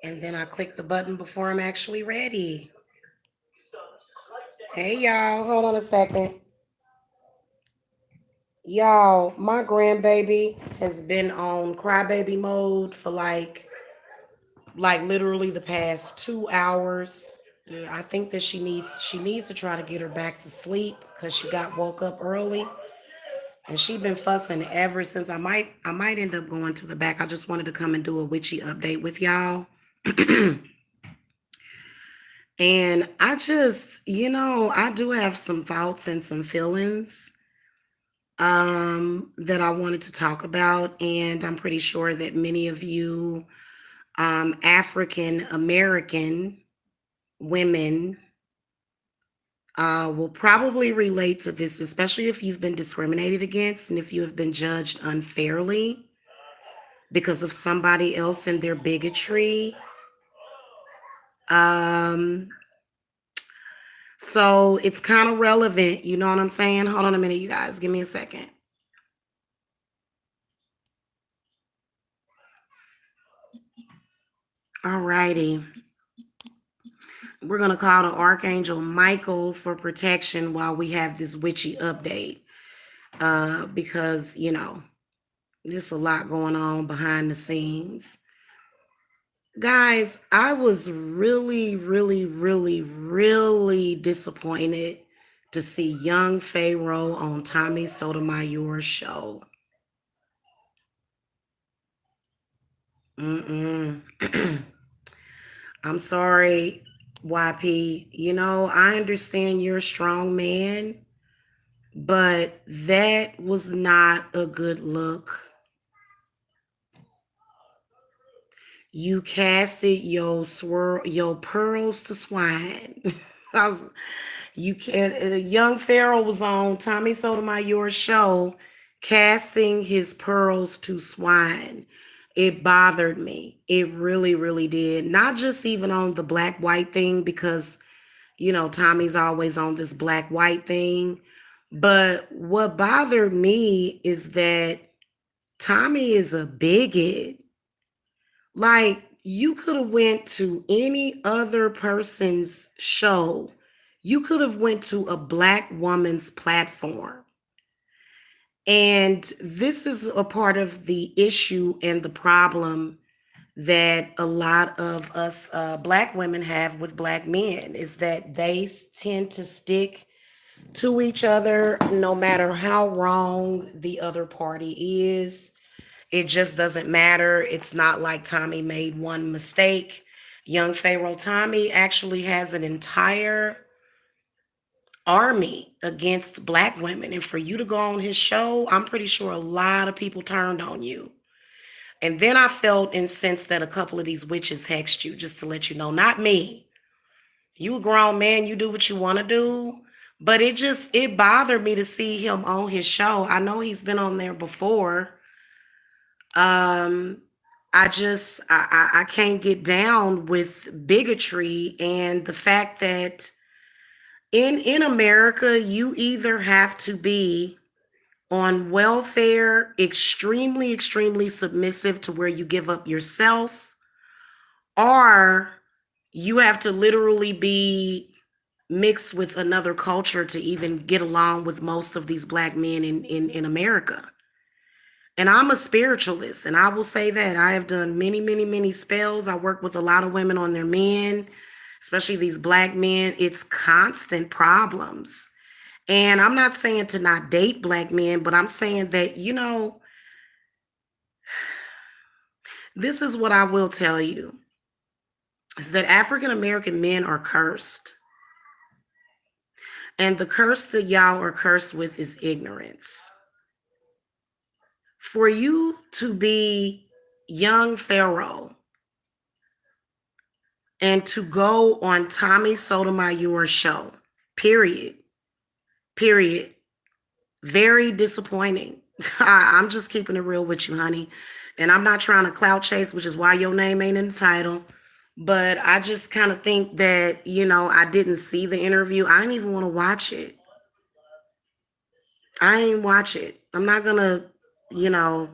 And then I click the button before I'm actually ready. Hey y'all, hold on a second. Y'all, my grandbaby has been on crybaby mode for like literally the past 2 hours. I think that she needs to try to get her back to sleep because she got woke up early and she been fussing ever since. I might end up going to the back. I just wanted to come and do a witchy update with y'all. And I just, I do have some thoughts and some feelings that I wanted to talk about. And I'm pretty sure that many of you African American women will probably relate to this, especially if you've been discriminated against and if you have been judged unfairly because of somebody else and their bigotry. Um, so it's kind of relevant, you know what I'm saying? Hold on a minute, you guys. Give me a second. Alrighty. We're gonna call the Archangel Michael for protection while we have this witchy update. Because there's a lot going on behind the scenes. Guys, I was really, really, really, really disappointed to see young Pharaoh on Tommy Sotomayor's show. Mm-mm. I'm sorry, YP. I understand you're a strong man, but that was not a good look. You casted your pearls to swine. I was, you can young Pharaoh was on Tommy Sotomayor's show casting his pearls to swine. It bothered me. It really, really did. Not just even on the black white thing, because Tommy's always on this black white thing. But what bothered me is that Tommy is a bigot. Like, you could have went to any other person's show. You could have went to a black woman's platform. And this is a part of the issue and the problem that a lot of us black women have with black men, is that they tend to stick to each other no matter how wrong the other party is. It just doesn't matter. It's not like Tommy made one mistake. Young Pharaoh Tommy actually has an entire army against black women. And for you to go on his show, I'm pretty sure a lot of people turned on you. And then I felt incensed that a couple of these witches hexed you, just to let you know, not me. You a grown man, you do what you want to do. But it bothered me to see him on his show. I know he's been on there before. Um, I can't get down with bigotry and the fact that in America you either have to be on welfare, extremely, extremely submissive to where you give up yourself, or you have to literally be mixed with another culture to even get along with most of these black men in America. And I'm a spiritualist, and I will say that I have done many, many, many spells. I work with a lot of women on their men, especially these black men. It's constant problems. And I'm not saying to not date black men, but I'm saying that, this is what I will tell you, is that African American men are cursed. And the curse that y'all are cursed with is ignorance. For you to be young Pharaoh and to go on Tommy Sotomayor's show, period, period, very disappointing. I'm just keeping it real with you, honey. And I'm not trying to clout chase, which is why your name ain't in the title. But I just kind of think that, I didn't see the interview. I didn't even want to watch it. I ain't watch it. I'm not gonna, you know,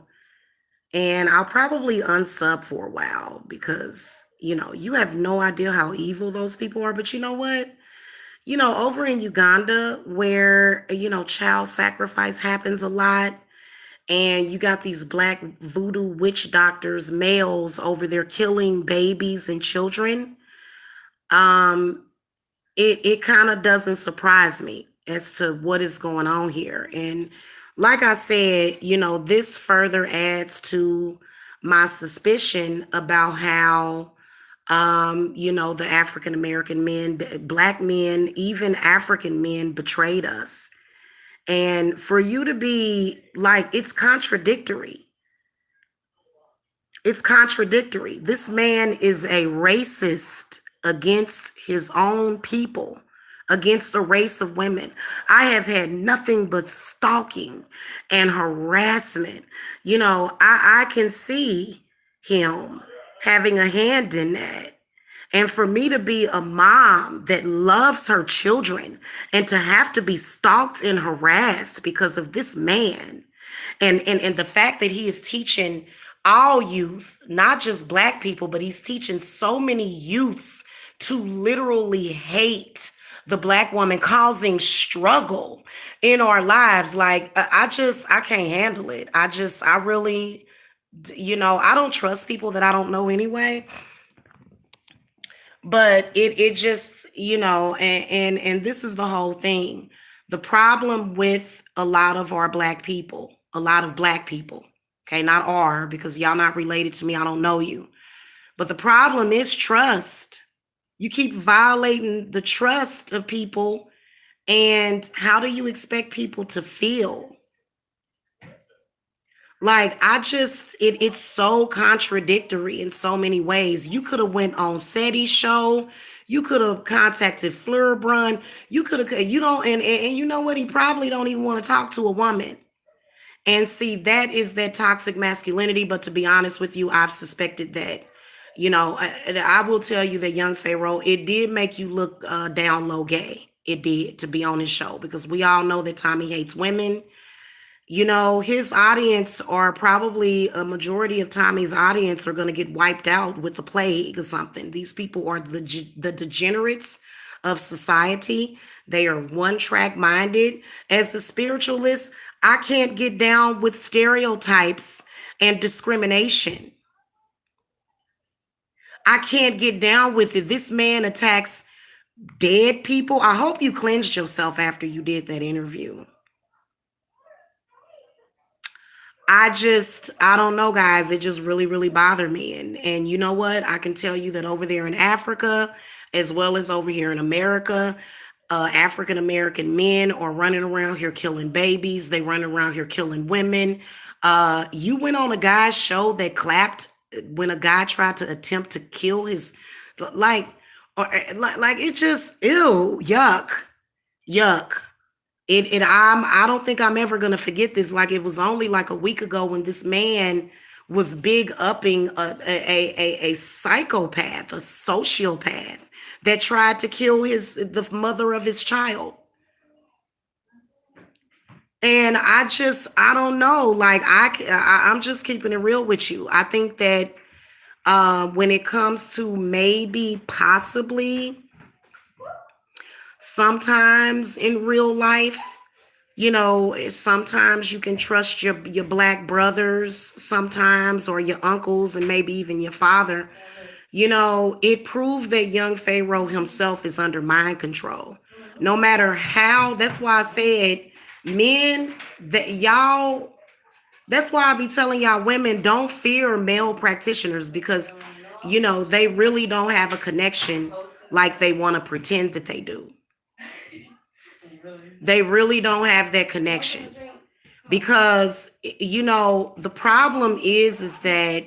And I'll probably unsub for a while because, you have no idea how evil those people are. But you know what? Over in Uganda, where, child sacrifice happens a lot, and you got these black voodoo witch doctors, males over there killing babies and children. Um, it kind of doesn't surprise me as to what is going on here. And like I said, this further adds to my suspicion about how the African American men, black men, even African men betrayed us. And for you to be like, it's contradictory. It's contradictory. This man is a racist against his own people, against a race of women. I have had nothing but stalking and harassment. I can see him having a hand in that. And for me to be a mom that loves her children and to have to be stalked and harassed because of this man, and the fact that he is teaching all youth, not just black people, but he's teaching so many youths to literally hate the black woman, causing struggle in our lives. Like, I can't handle it. I really, I don't trust people that I don't know anyway. But it just, and this is the whole thing. The problem with a lot of our black people, a lot of black people, okay, not our, because y'all not related to me, I don't know you. But the problem is trust. You keep violating the trust of people, and how do you expect people to feel? Like, it's so contradictory in so many ways. You could have went on Seti's show. You could have contacted Fleur Brun. You could have, you don't, and you know what? He probably don't even want to talk to a woman. And see, that is that toxic masculinity. But to be honest with you, I've suspected that. I will tell you that young Pharaoh, it did make you look down low gay. It did, to be on his show, because we all know that Tommy hates women. His audience, or probably a majority of Tommy's audience, are going to get wiped out with the plague or something. These people are the degenerates of society. They are one track minded. As a spiritualist, I can't get down with stereotypes and discrimination. I can't get down with it. This man attacks dead people. I hope you cleansed yourself after you did that interview. I don't know, guys. It just really, really bothered me. And you know what? I can tell you that over there in Africa, as well as over here in America, African American men are running around here killing babies. They run around here killing women. You went on a guy's show that clapped when a guy tried to attempt to kill his, like, like it just, ew, yuck, yuck. I don't think I'm ever gonna forget this. Like, it was only like a week ago when this man was big upping a psychopath, a sociopath that tried to kill the mother of his child. And I don't know. Like, I'm just keeping it real with you. I think that when it comes to maybe possibly sometimes in real life, sometimes you can trust your black brothers sometimes, or your uncles, and maybe even your father. It proved that young Pharaoh himself is under mind control. No matter how, that's why I said, men, that y'all, that's why I be telling y'all, women, don't fear male practitioners, because they really don't have a connection like they want to pretend that they do. They really don't have that connection, because the problem is that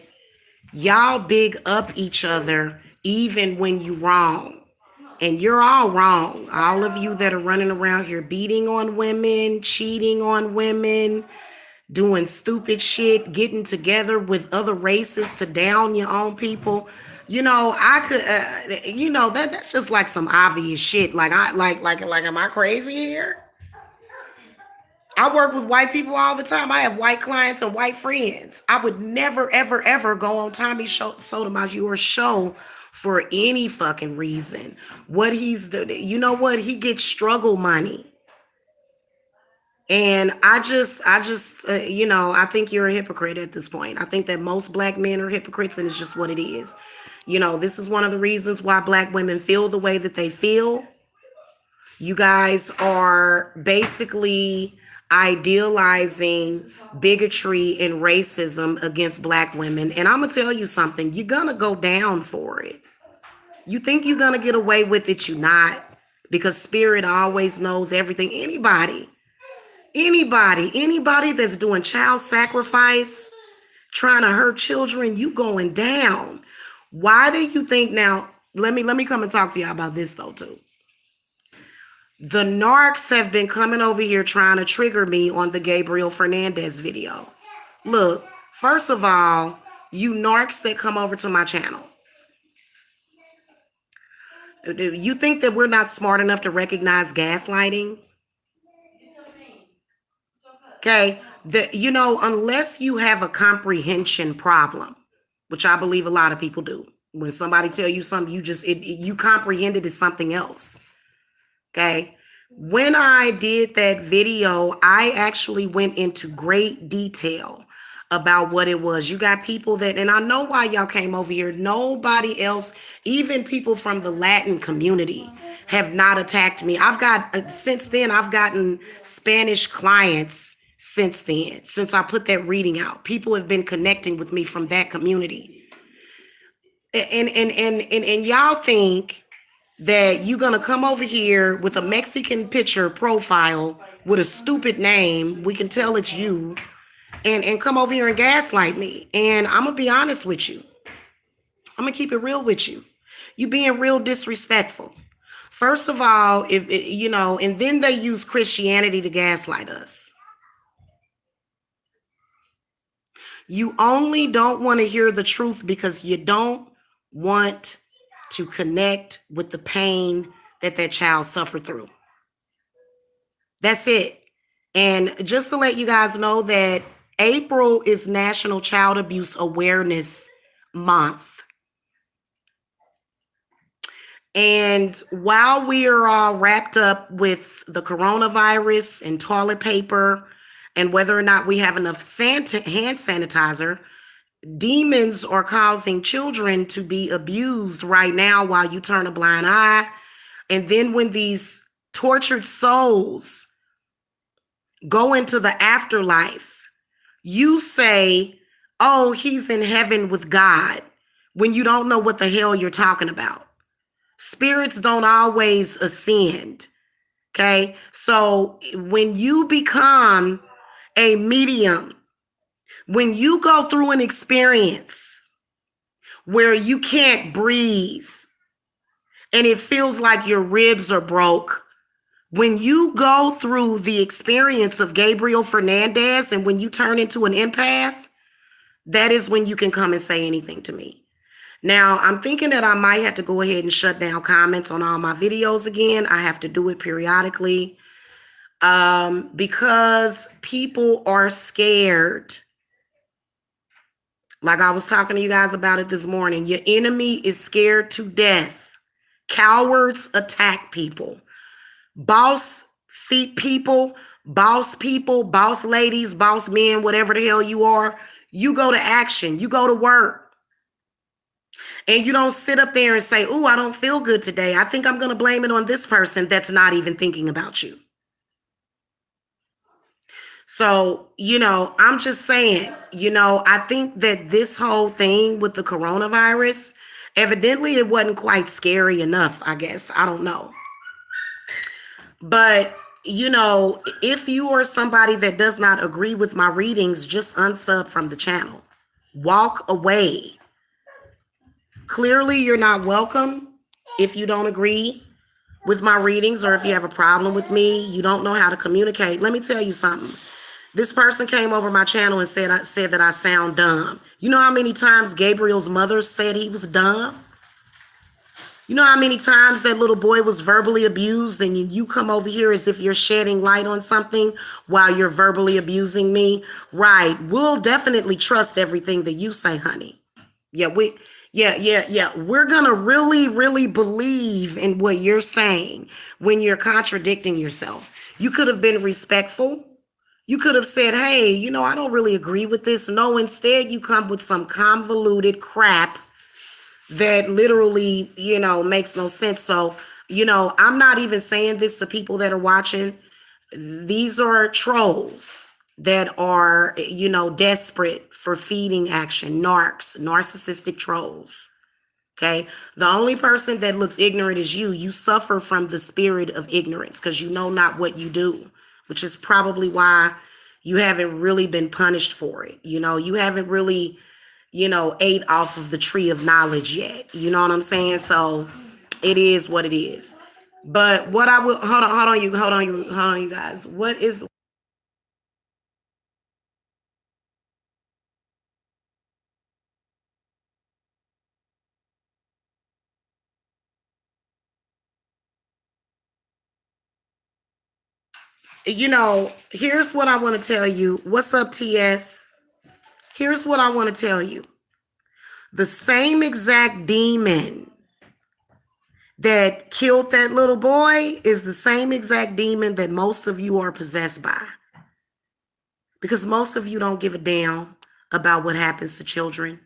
y'all big up each other even when you wrong. And you're all wrong. All of you that are running around here beating on women, cheating on women, doing stupid shit, getting together with other races to down your own people. I could, that's just like some obvious shit. Like, am I crazy here? I work with white people all the time. I have white clients and white friends. I would never, ever, ever go on Sotomayor's show for any fucking reason. What he's doing, you know what? He gets struggle money. And I think you're a hypocrite at this point. I think that most black men are hypocrites, and it's just what it is. This is one of the reasons why black women feel the way that they feel. You guys are basically idealizing bigotry and racism against black women. And I'm going to tell you something. You're going to go down for it. You think you're going to get away with it, you're not. Because spirit always knows everything. Anybody that's doing child sacrifice, trying to hurt children, you going down. Why do you think now? Let me come and talk to y'all about this though too. The narcs have been coming over here trying to trigger me on the Gabriel Fernandez video. Look, first of all, you narcs that come over to my channel, you think that we're not smart enough to recognize gaslighting? Okay, unless you have a comprehension problem, which I believe a lot of people do. When somebody tell you something, you comprehend it as something else. Okay. When I did that video, I actually went into great detail about what it was. You got people and I know why y'all came over here. Nobody else, even people from the Latin community, have not attacked me. Since then, I've gotten Spanish clients since then, since I put that reading out. People have been connecting with me from that community. And y'all think that you're gonna come over here with a Mexican picture profile with a stupid name, we can tell it's you, and come over here and gaslight me. And I'm gonna be honest with you. I'm gonna keep it real with you. You being real disrespectful. First of all, and then they use Christianity to gaslight us. You only don't want to hear the truth because you don't want to connect with the pain that child suffered through. That's it. And just to let you guys know that April is National Child Abuse Awareness Month. And while we are all wrapped up with the coronavirus and toilet paper and whether or not we have enough hand sanitizer, demons are causing children to be abused right now while you turn a blind eye. And then when these tortured souls go into the afterlife, you say, oh, he's in heaven with God, when you don't know what the hell you're talking about. Spirits don't always ascend. Okay. So when you become a medium, when you go through an experience where you can't breathe and it feels like your ribs are broke, when you go through the experience of Gabriel Fernandez and when you turn into an empath, that is when you can come and say anything to me. Now, I'm thinking that I might have to go ahead and shut down comments on all my videos again. I have to do it periodically because people are scared. Like I was talking to you guys about it this morning. Your enemy is scared to death. Cowards attack people. Boss people, boss ladies, boss men, whatever the hell you are, you go to action. You go to work. And you don't sit up there and say, oh, I don't feel good today. I think I'm going to blame it on this person that's not even thinking about you. So, I'm just saying, I think that this whole thing with the coronavirus, evidently it wasn't quite scary enough, I guess. I don't know. But, if you are somebody that does not agree with my readings, just unsub from the channel. Walk away. Clearly, you're not welcome if you don't agree with my readings or if you have a problem with me. You don't know how to communicate. Let me tell you something. This person came over my channel and said that I sound dumb. You know how many times Gabriel's mother said he was dumb? You know how many times that little boy was verbally abused, and you come over here as if you're shedding light on something while you're verbally abusing me? Right. We'll definitely trust everything that you say, honey. Yeah, yeah. We're gonna really, really believe in what you're saying when you're contradicting yourself. You could have been respectful. You could have said, hey, I don't really agree with this. No, instead you come with some convoluted crap that literally, makes no sense. So, I'm not even saying this to people that are watching. These are trolls that are, desperate for feeding action, narcissistic trolls. Okay. The only person that looks ignorant is you. You suffer from the spirit of ignorance because you know not what you do, which is probably why you haven't really been punished for it. You haven't really, ate off of the tree of knowledge yet. You know what I'm saying? So it is what it is. But what I will hold on, you guys. What is here's what I want to tell you. What's up, TS? Here's what I want to tell you. The same exact demon that killed that little boy is the same exact demon that most of you are possessed by. Because most of you don't give a damn about what happens to children.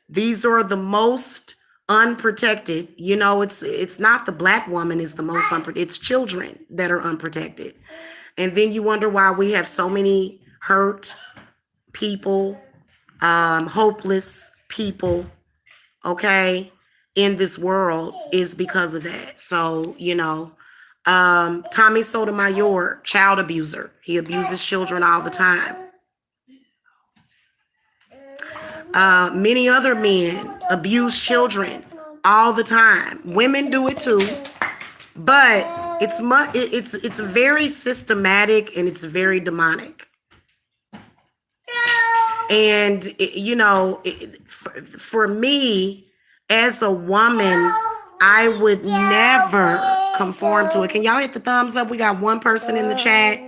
These are the most unprotected. It's not the black woman is the most unprotected. It's children that are unprotected. And then you wonder why we have so many hurt people, hopeless people, okay, in this world is because of that. So, Tommy Sotomayor, child abuser. He abuses children all the time. Many other men abuse children all the time. Women do it too, but it's very systematic and it's very demonic. And for me as a woman, I would never conform to it. Can y'all hit the thumbs up? We got one person in the chat.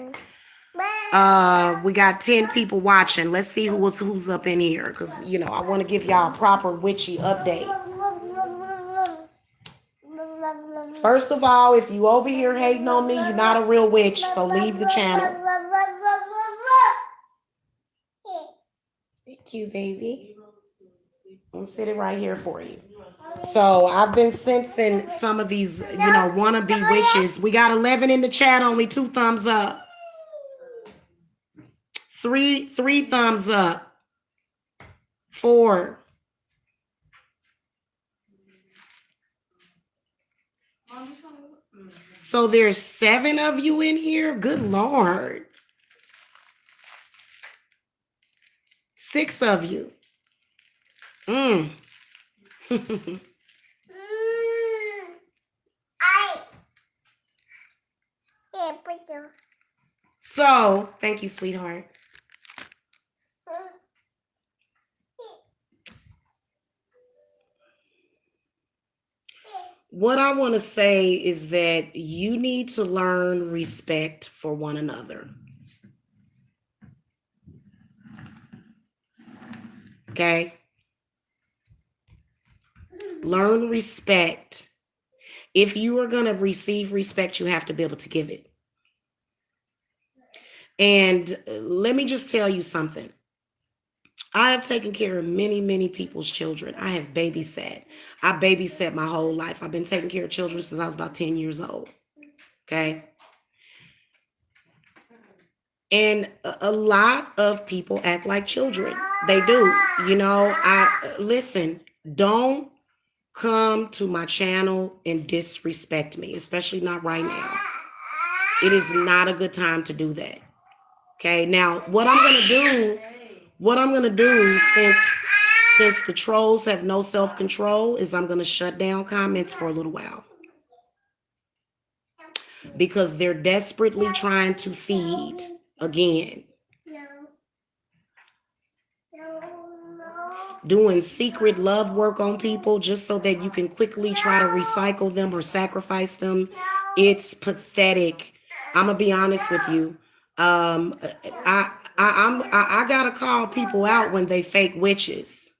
We got 10 people watching. Let's see who's up in here, because I want to give y'all a proper witchy update. First of all, if you over here hating on me, you're not a real witch, so leave the channel. Thank you, baby. I'm sitting right here for you. So I've been sensing some of these, wannabe witches. We got 11 in the chat, only 2 thumbs up. Three thumbs up. 4. So there's 7 of you in here. Good Lord. 6 of you. So, thank you, sweetheart. What I want to say is that you need to learn respect for one another. Okay? Learn respect. If you are going to receive respect, you have to be able to give it. And let me just tell you something. I have taken care of many, many people's children. I have babysat. I babysat my whole life. I've been taking care of children since I was about 10 years old. Okay? And a lot of people act like children. They do. Listen, don't come to my channel and disrespect me, especially not right now. It is not a good time to do that. Okay, now what I'm gonna do since the trolls have no self-control is I'm gonna shut down comments for a little while. Because they're desperately trying to feed again. doing secret love work on people just so that you can quickly try to recycle them or sacrifice them. It's pathetic. I'm gonna be honest with you. Um, I gotta call people out when they fake witches.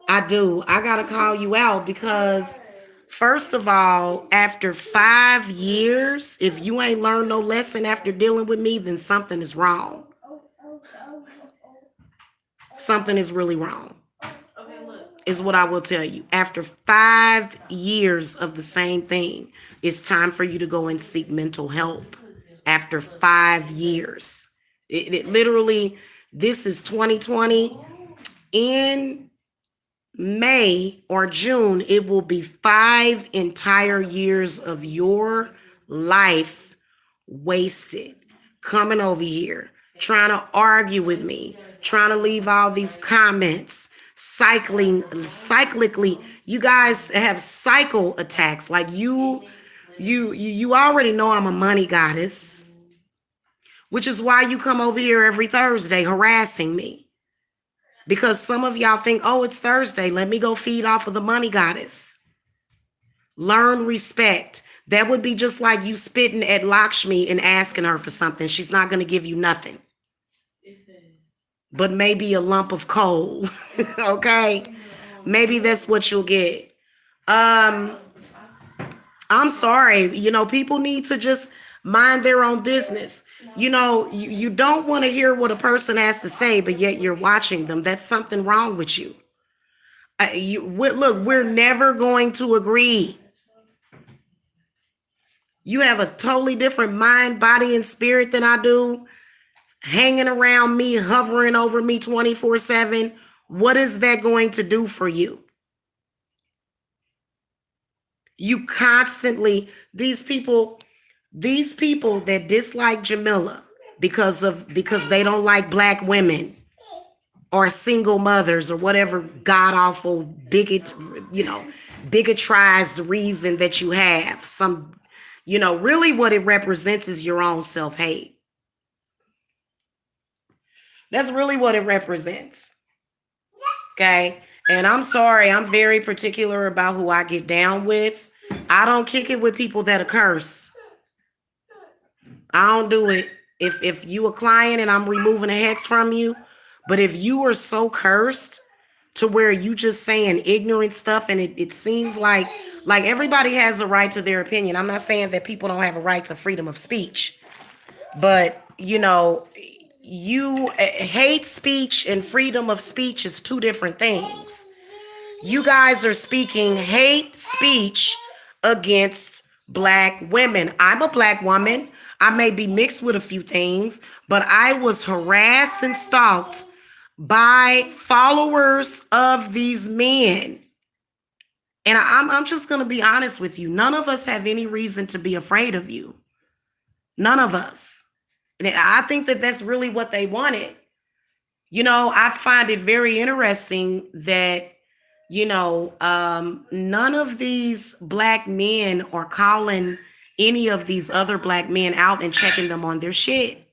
I do. I gotta call you out because, first of all, after 5 years, if you ain't learned no lesson after dealing with me, then something is wrong. Something is really wrong, is what I will tell you. After 5 years of the same thing, it's time for you to go and seek mental help. After 5 years, it literally, this is 2020. In May or June, it will be 5 entire years of your life wasted coming over here, trying to argue with me, trying to leave all these comments, cyclically. You guys have cycle attacks. Like you already know I'm a money goddess, which is why you come over here every Thursday harassing me. Because some of y'all think, oh, it's Thursday. Let me go feed off of the money goddess. Learn respect. That would be just like you spitting at Lakshmi and asking her for something. She's not going to give you nothing, but maybe a lump of coal. Okay? Maybe that's what you'll get. Um, I'm sorry. People need to just mind their own business. You don't want to hear what a person has to say, but yet you're watching them. That's something wrong with you. Look, we're never going to agree. You have a totally different mind, body, and spirit than I do, hanging around me, hovering over me 24/7. What is that going to do for you? You constantly, these people that dislike Jamila because they don't like black women or single mothers or whatever god awful bigotrized reason that you have. Really what it represents is your own self-hate. That's really what it represents. Okay. And I'm sorry, I'm very particular about who I get down with. I don't kick it with people that are cursed. I don't do it. If you a client and I'm removing a hex from you, but if you are so cursed to where you just saying ignorant stuff, and it seems like everybody has a right to their opinion. I'm not saying that people don't have a right to freedom of speech, but you hate speech and freedom of speech is two different things. You guys are speaking hate speech against black women. I'm a black woman. I may be mixed with a few things, but I was harassed and stalked by followers of these men. And I'm just going to be honest with you. None of us have any reason to be afraid of you. None of us. And I think that that's really what they wanted. I find it very interesting that none of these black men are calling any of these other black men out and checking them on their shit.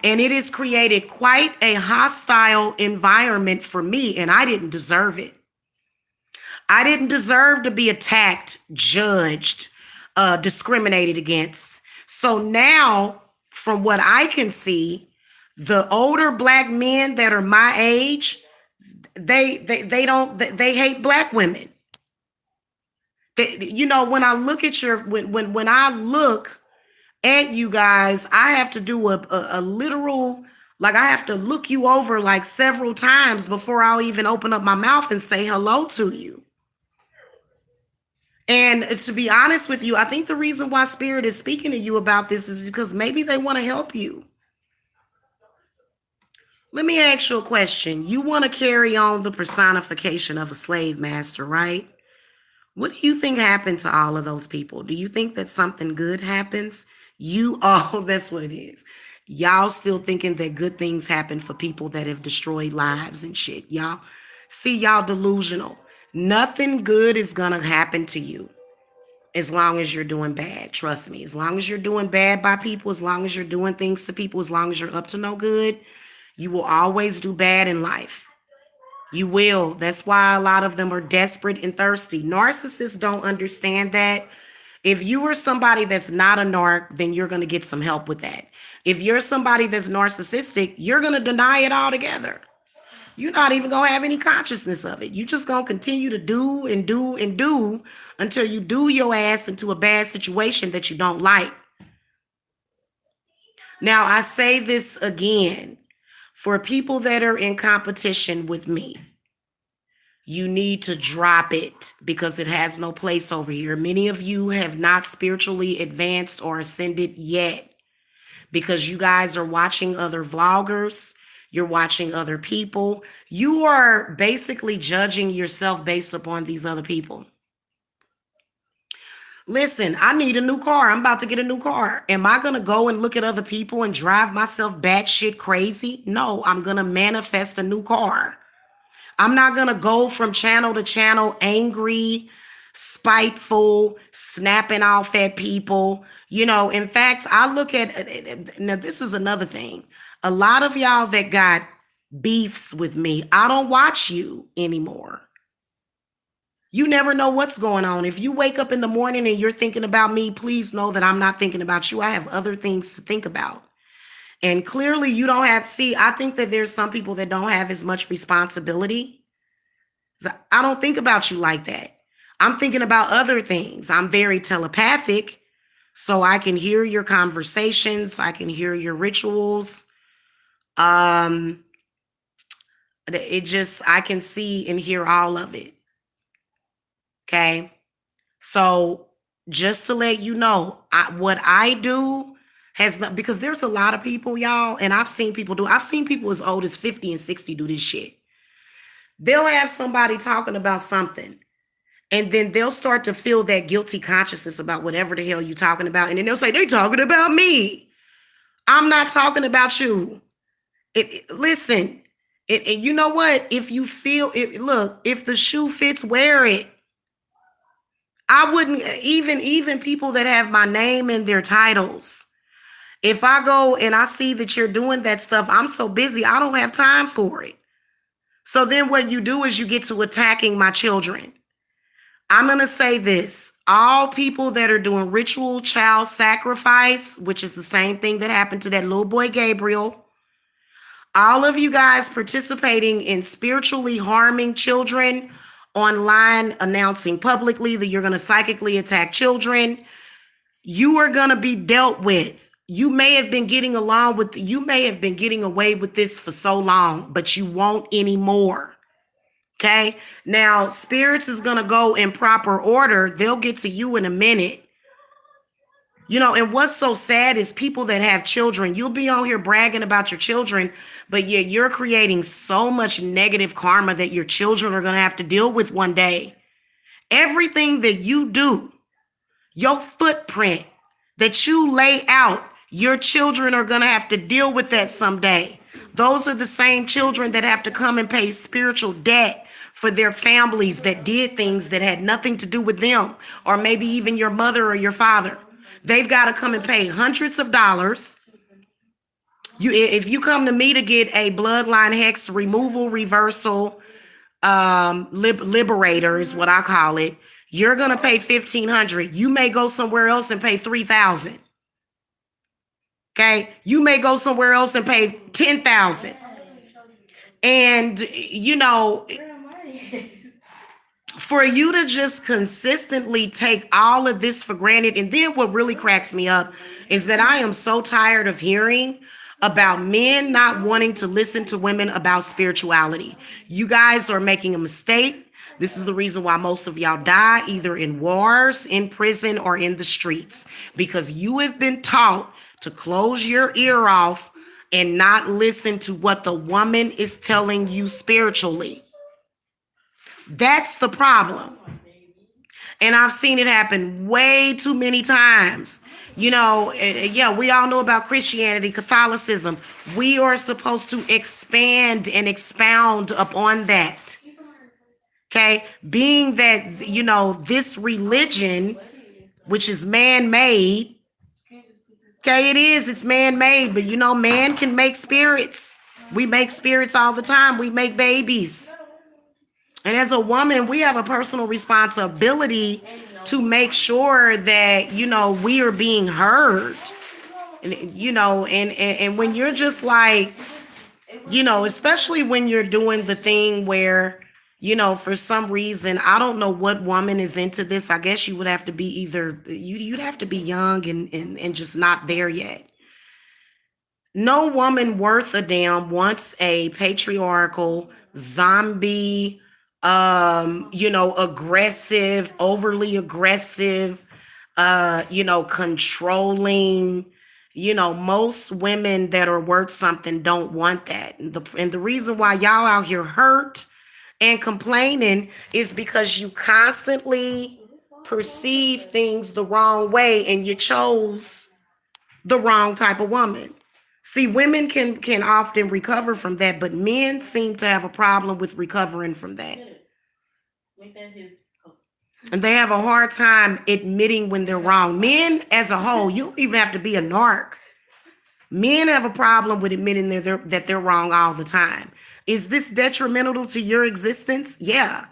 And it has created quite a hostile environment for me, and I didn't deserve it. I didn't deserve to be attacked, judged, discriminated against. So now, from what I can see, the older black men that are my age, they hate black women. When I look at when I look at you guys, I have to do a literal, like I have to look you over like several times before I'll even open up my mouth and say hello to you. And to be honest with you, I think the reason why Spirit is speaking to you about this is because maybe they want to help you. Let me ask you a question. You want to carry on the personification of a slave master, right? What do you think happened to all of those people? Do you think that something good happens? That's what it is. Y'all still thinking that good things happen for people that have destroyed lives and shit. Y'all delusional. Nothing good is gonna happen to you as long as you're doing bad. Trust me. As long as you're doing bad by people, as long as you're doing things to people, as long as you're up to no good, You will always do bad in life. You will. That's why a lot of them are desperate and thirsty. Narcissists don't understand that. If you are somebody that's not a narc, then you're going to get some help with that. If you're somebody that's narcissistic, you're going to deny it altogether. You're not even going to have any consciousness of it. You're just going to continue to do and do and do until you do your ass into a bad situation that you don't like. Now, I say this again for people that are in competition with me. You need to drop it because it has no place over here. Many of you have not spiritually advanced or ascended yet because you guys are watching other vloggers. You're watching other people. You are basically judging yourself based upon these other people. Listen, I need a new car. I'm about to get a new car. Am I going to go and look at other people and drive myself batshit crazy? No, I'm going to manifest a new car. I'm not going to go from channel to channel angry, spiteful, snapping off at people. In fact, I look at, now this is another thing. A lot of y'all that got beefs with me, I don't watch you anymore. You never know what's going on. If you wake up in the morning and you're thinking about me, please know that I'm not thinking about you. I have other things to think about. And clearly you don't have, I think that there's some people that don't have as much responsibility. I don't think about you like that. I'm thinking about other things. I'm very telepathic, so I can hear your conversations. I can hear your rituals. I can see and hear all of it. Okay. So just to let you know, what I do has not, because there's a lot of people, y'all, and I've seen people as old as 50 and 60 do this shit. They'll have somebody talking about something, and then they'll start to feel that guilty consciousness about whatever the hell you're talking about. And then they'll say, they talking about me. I'm not talking about you. Listen, you know what? If you feel it, look, if the shoe fits, wear it. I wouldn't, even people that have my name in their titles. If I go and I see that you're doing that stuff, I'm so busy, I don't have time for it. So then what you do is you get to attacking my children. I'm going to say this. All people that are doing ritual child sacrifice, which is the same thing that happened to that little boy Gabriel, all of you guys participating in spiritually harming children online, announcing publicly that you're going to psychically attack children, you are going to be dealt with. You may have been getting away with this for so long, but you won't anymore. Okay. Now, spirits is going to go in proper order. They'll get to you in a minute. And what's so sad is people that have children, you'll be on here bragging about your children, but yet you're creating so much negative karma that your children are going to have to deal with one day. Everything that you do, your footprint that you lay out, your children are going to have to deal with that someday. Those are the same children that have to come and pay spiritual debt for their families that did things that had nothing to do with them, or maybe even your mother or your father. They've got to come and pay hundreds of dollars. If you come to me to get a bloodline hex removal, reversal, liberator is what I call it, you're going to pay $1,500. You may go somewhere else and pay $3,000. Okay. You may go somewhere else and pay $10,000. And, for you to just consistently take all of this for granted. And then what really cracks me up is that I am so tired of hearing about men not wanting to listen to women about spirituality. You guys are making a mistake. This is the reason why most of y'all die either in wars, in prison, or in the streets, because you have been taught to close your ear off and not listen to what the woman is telling you spiritually. That's the problem. And I've seen it happen way too many times. We all know about Christianity, Catholicism. We are supposed to expand and expound upon that. Okay. Being that, this religion, which is man-made. Okay, it's man-made, but man can make spirits. We make spirits all the time. We make babies. And as a woman, we have a personal responsibility to make sure that, we are being heard. And when you're just like, especially when you're doing the thing where, for some reason, I don't know what woman is into this. I guess you would have to be either, you'd have to be young and just not there yet. No woman worth a damn wants a patriarchal, zombie, aggressive, overly aggressive, controlling. Most women that are worth something don't want that. And the reason why y'all out here hurt and complaining is because you constantly perceive things the wrong way and you chose the wrong type of woman. See, women can often recover from that, but men seem to have a problem with recovering from that. And they have a hard time admitting when they're wrong. Men as a whole, you don't even have to be a narc. Men have a problem with admitting that they're wrong all the time. Is this detrimental to your existence? Yeah.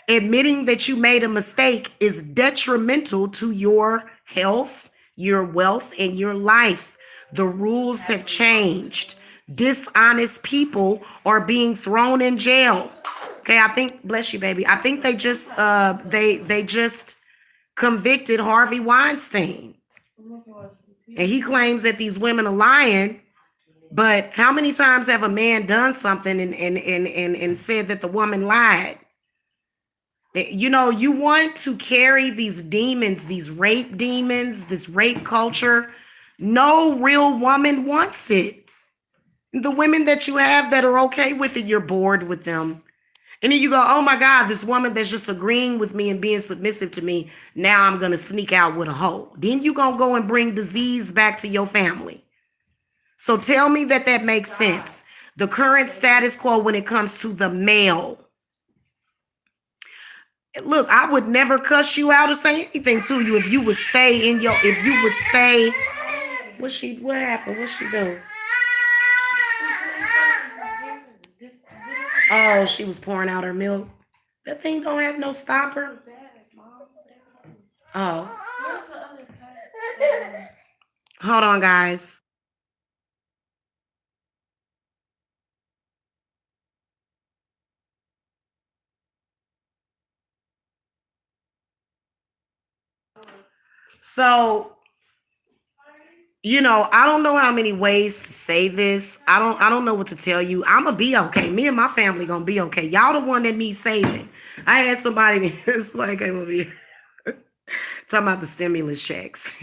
Admitting that you made a mistake is detrimental to your health, your wealth, and your life. The rules have changed. Dishonest people are being thrown in jail. Okay, I think, bless you, baby. I think they just convicted Harvey Weinstein. And he claims that these women are lying. But how many times have a man done something and said that the woman lied? You want to carry these demons, these rape demons, this rape culture. No real woman wants it. The women that you have that are okay with it, you're bored with them. And then you go, oh my God, this woman that's just agreeing with me and being submissive to me, now I'm going to sneak out with a hoe. Then you going to go and bring disease back to your family. So tell me that makes sense. The current status quo when it comes to the male. Look, I would never cuss you out or say anything to you if you would stay. What happened? What's she doing? Oh, she was pouring out her milk. That thing don't have no stopper. Oh. Hold on, guys. So, I don't know how many ways to say this. I don't know what to tell you. I'm gonna be okay. Me and my family gonna be okay. Y'all the one that needs saving. I had somebody somebody came over here talking about the stimulus checks.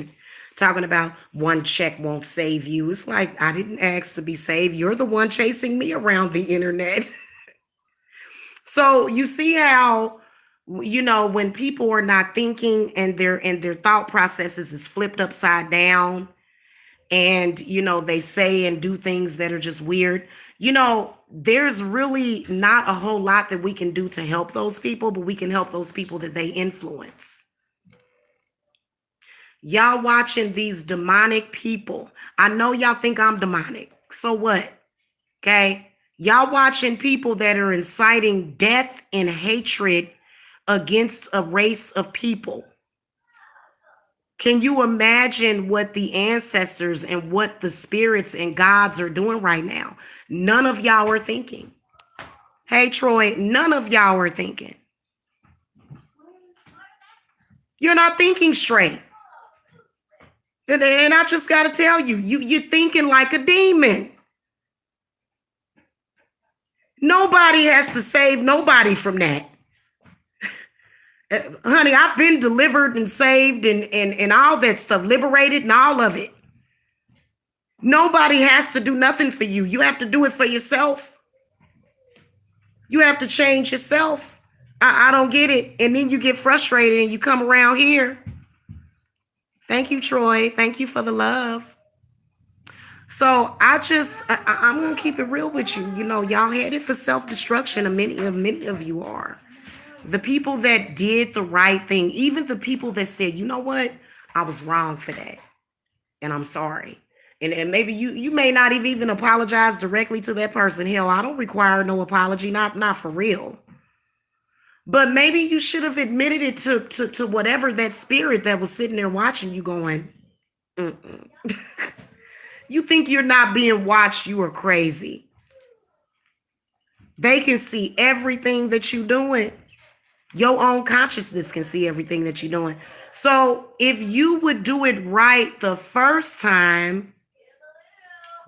Talking about one check won't save you. It's like I didn't ask to be saved. You're the one chasing me around the internet. So you see how when people are not thinking and their thought processes is flipped upside down and they say and do things that are just weird. There's really not a whole lot that we can do to help those people, but we can help those people that they influence. Y'all watching these demonic people. I know y'all think I'm demonic. So what? Okay. Y'all watching people that are inciting death and hatred against a race of people. Can you imagine what the ancestors and what the spirits and gods are doing right now? None of y'all are thinking. Hey, Troy, none of y'all are thinking. You're not thinking straight. And I just got to tell you, you're thinking like a demon. Nobody has to save nobody from that. Honey, I've been delivered and saved and all that stuff, liberated and all of it. Nobody has to do nothing for you. You have to do it for yourself. You have to change yourself. I don't get it. And then you get frustrated and you come around here. Thank you, Troy. Thank you for the love. So I'm going to keep it real with you. Y'all headed for self-destruction, and many of you are. The people that did the right thing, even the people that said, you know what, I was wrong for that, and I'm sorry. And maybe you may not even apologize directly to that person. Hell, I don't require no apology, not for real. But maybe you should have admitted it to whatever that spirit that was sitting there watching you going, you think you're not being watched, you are crazy. They can see everything that you're doing. Your own consciousness can see everything that you're doing. So if you would do it right the first time,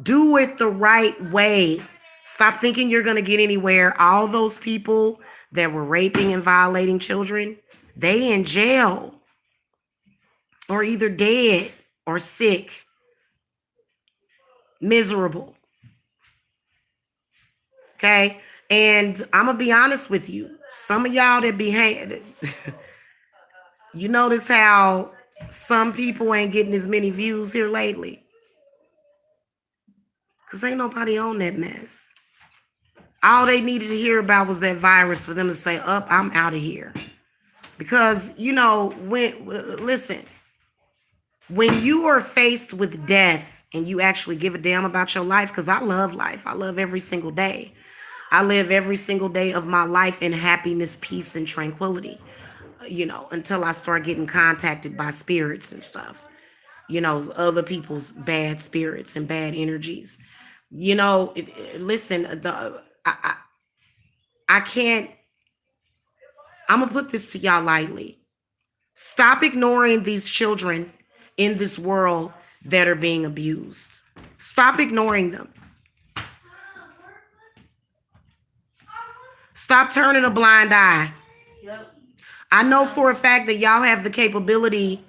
do it the right way. Stop thinking you're going to get anywhere. All those people that were raping and violating children, they in jail or either dead or sick, miserable. Okay? And I'm going to be honest with you. Some of y'all that be you notice how some people ain't getting as many views here lately? Because ain't nobody on that mess. All they needed to hear about was that virus for them to say, up, I'm out of here. Because, listen, when you are faced with death and you actually give a damn about your life, because I love life. I love every single day. I live every single day of my life in happiness, peace, and tranquility, until I start getting contacted by spirits and stuff, other people's bad spirits and bad energies. Listen, I can't, I'm going to put this to y'all lightly. Stop ignoring these children in this world that are being abused. Stop ignoring them. Stop turning a blind eye. I know for a fact that y'all have the capability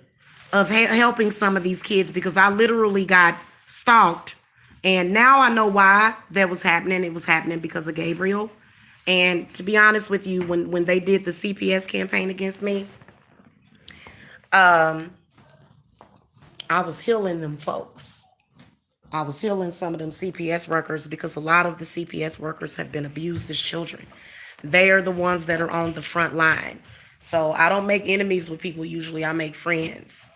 of helping some of these kids because I literally got stalked. And now I know why that was happening. It was happening because of Gabriel. And to be honest with you, when they did the CPS campaign against me, I was healing them folks. I was healing some of them CPS workers because a lot of the CPS workers have been abused as children. They are the ones that are on the front line. So I don't make enemies with people usually. I make friends.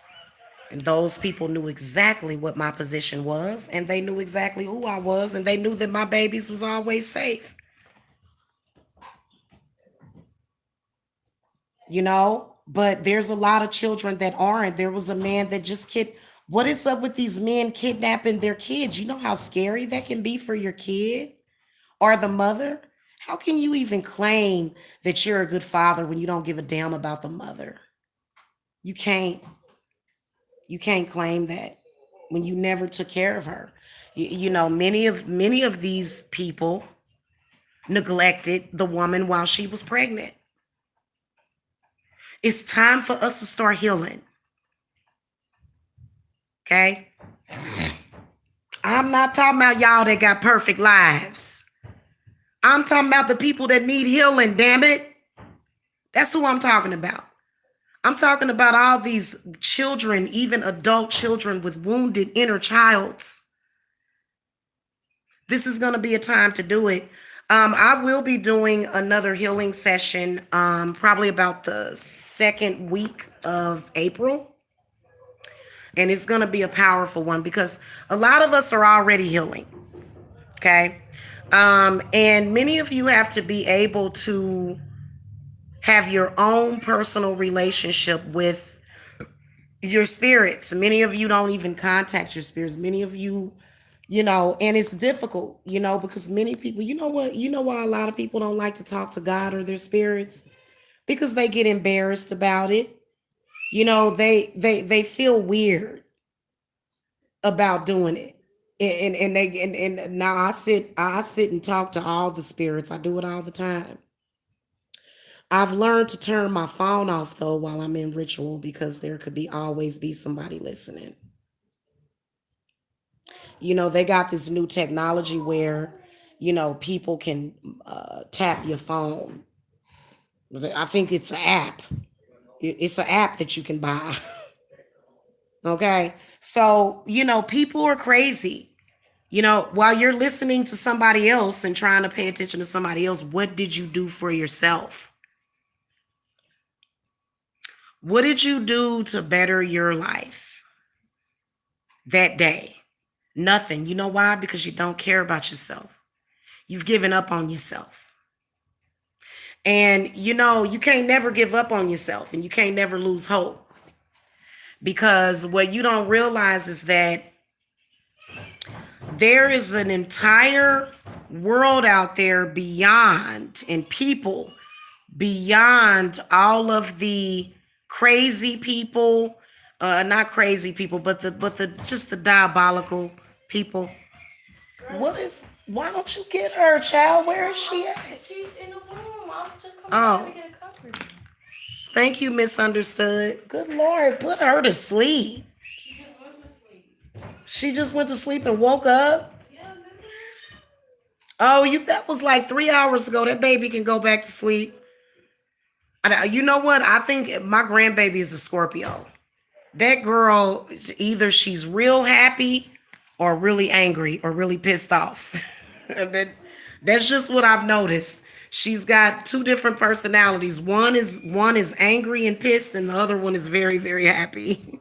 And those people knew exactly what my position was, and they knew exactly who I was, and they knew that my babies was always safe. But there's a lot of children that aren't. There was a man that just what is up with these men kidnapping their kids? You know how scary that can be for your kid or the mother? How can you even claim that you're a good father when you don't give a damn about the mother? You can't. You can't claim that when you never took care of her. Many of these people neglected the woman while she was pregnant. It's time for us to start healing. Okay? I'm not talking about y'all that got perfect lives. I'm talking about the people that need healing, damn it. That's who I'm talking about. I'm talking about all these children, even adult children with wounded inner childs. This is going to be a time to do it. I will be doing another healing session probably about the second week of April. And it's going to be a powerful one because a lot of us are already healing. Okay. And many of you have to be able to have your own personal relationship with your spirits. Many of you don't even contact your spirits. Many of you, and it's difficult, because many people, why a lot of people don't like to talk to God or their spirits? Because they get embarrassed about it. They feel weird about doing it. And now I sit and talk to all the spirits. I do it all the time. I've learned to turn my phone off though while I'm in ritual because there could always be somebody listening. They got this new technology where, people can tap your phone. I think it's an app. It's an app that you can buy. Okay. So, people are crazy. While you're listening to somebody else and trying to pay attention to somebody else, what did you do for yourself? What did you do to better your life that day? Nothing. You know why? Because you don't care about yourself. You've given up on yourself. And you can't never give up on yourself and you can't never lose hope. Because what you don't realize is that there is an entire world out there beyond, and people beyond all of the crazy people, not crazy people, but the just the diabolical people. What is? Why don't you get her, child? Where is she at? She's in the room. I'm just coming Oh, to get a cover. thank you, misunderstood. Good Lord, put her to sleep. She just went to sleep. She just went to sleep and woke up. Yeah, nigga. Oh, that was like 3 hours ago. That baby can go back to sleep. You know what? I think my grandbaby is a Scorpio. That girl, either she's real happy or really angry or really pissed off. That's just what I've noticed. She's got two different personalities. One is angry and pissed, and the other one is very, very happy.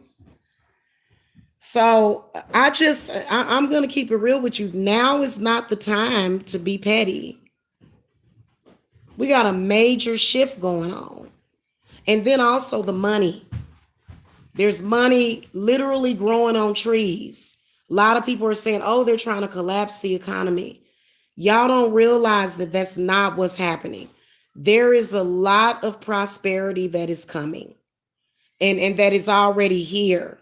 So I'm gonna keep it real with you. Now is not the time to be petty. We got a major shift going on. And then also the money. There's money literally growing on trees. A lot of people are saying, oh, they're trying to collapse the economy. Y'all don't realize that that's not what's happening. There is a lot of prosperity that is coming and that is already here.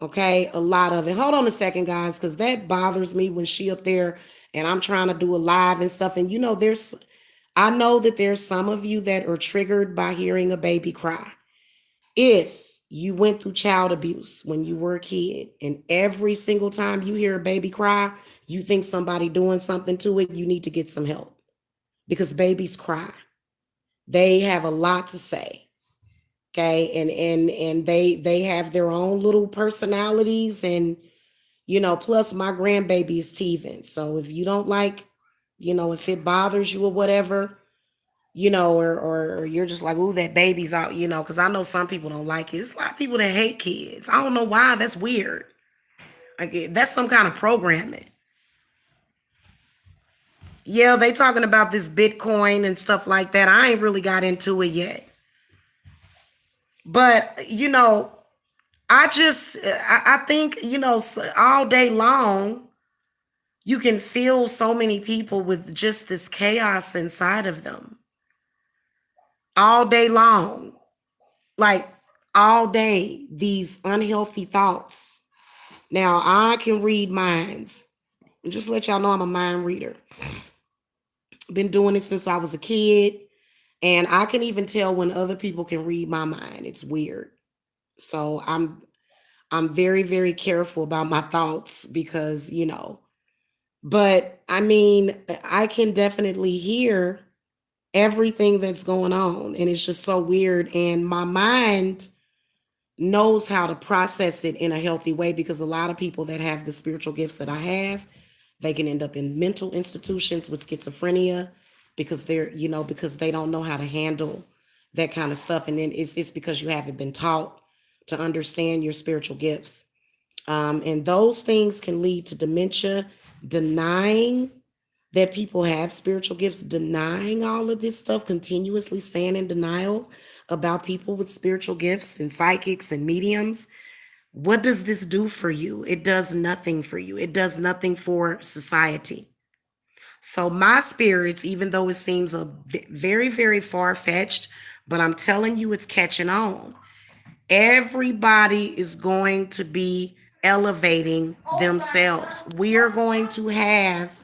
Okay, a lot of it. Hold on a second, guys, because that bothers me when she up there and I'm trying to do a live and stuff. And I know that there's some of you that are triggered by hearing a baby cry. If you went through child abuse when you were a kid and every single time you hear a baby cry, you think somebody doing something to it, you need to get some help because babies cry. They have a lot to say. Okay. And they have their own little personalities and plus my grandbaby is teething. So if you don't like, if it bothers you or whatever, or you're just like, ooh, that baby's out, because I know some people don't like it. It's a lot of people that hate kids. I don't know why. That's weird. Like that's some kind of programming. Yeah, they talking about this Bitcoin and stuff like that. I ain't really got into it yet. But I think all day long you can feel so many people with just this chaos inside of them all day long. Like all day, these unhealthy thoughts. Now I can read minds. Just let y'all know I'm a mind reader. Been doing it since I was a kid. And I can even tell when other people can read my mind. It's weird. So I'm very, very careful about my thoughts because, but I mean, I can definitely hear everything that's going on. And it's just so weird. And my mind knows how to process it in a healthy way because a lot of people that have the spiritual gifts that I have, they can end up in mental institutions with schizophrenia because because they don't know how to handle that kind of stuff. And then it's because you haven't been taught to understand your spiritual gifts. And those things can lead to dementia, denying that people have spiritual gifts, denying all of this stuff, continuously staying in denial about people with spiritual gifts and psychics and mediums. What does this do for you? It does nothing for you. It does nothing for society. So my spirits, even though it seems very, very far-fetched, but I'm telling you it's catching on. Everybody is going to be elevating themselves. We are going to have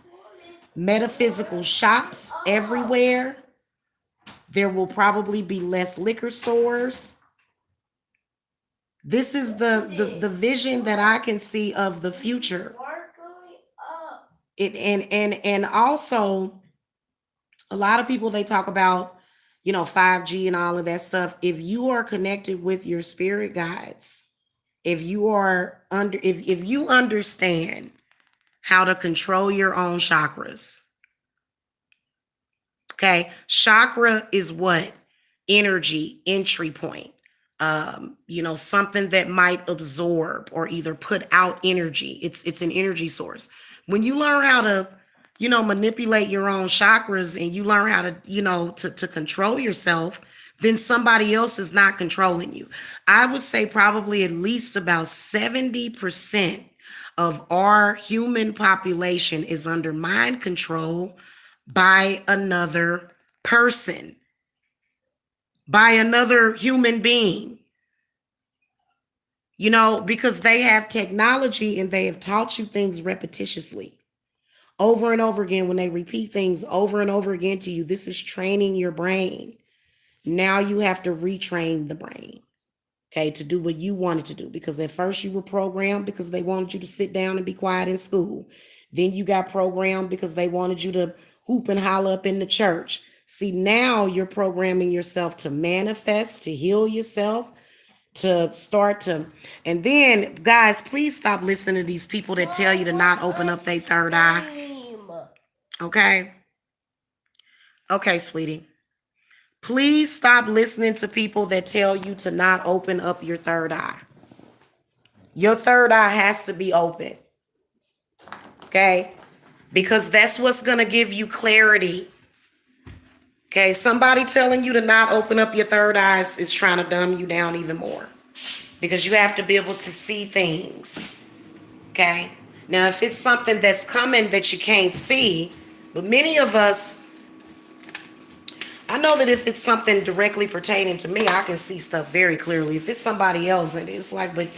metaphysical shops everywhere. There will probably be less liquor stores. This is the vision that I can see of the future. And also a lot of people, they talk about 5G and all of that stuff. If you are connected with your spirit guides, if you understand how to control your own chakras. Okay, chakra is what? Energy entry point. something that might absorb or either put out energy. It's an energy source. When you learn how to, manipulate your own chakras, and you learn how to, to control yourself, then somebody else is not controlling you. I would say probably at least about 70% of our human population is under mind control by another person, by another human being. Because they have technology and they have taught you things repetitiously over and over again. When they repeat things over and over again to you, this is training your brain. Now you have to retrain the brain, okay, to do what you wanted to do. Because at first you were programmed because they wanted you to sit down and be quiet in school. Then you got programmed because they wanted you to hoop and holler up in the church. See, now you're programming yourself to manifest, to heal yourself, to start to. And then, guys, please stop listening to these people that tell you to not open up their third eye. Okay? Okay, sweetie. Please stop listening to people that tell you to not open up your third eye. Your third eye has to be open. Okay? Because that's what's going to give you clarity. Okay? Somebody telling you to not open up your third eye is trying to dumb you down even more. Because you have to be able to see things. Okay? Now, if it's something that's coming that you can't see, but many of us, I know that if it's something directly pertaining to me, I can see stuff very clearly. If it's somebody else, and it's like, but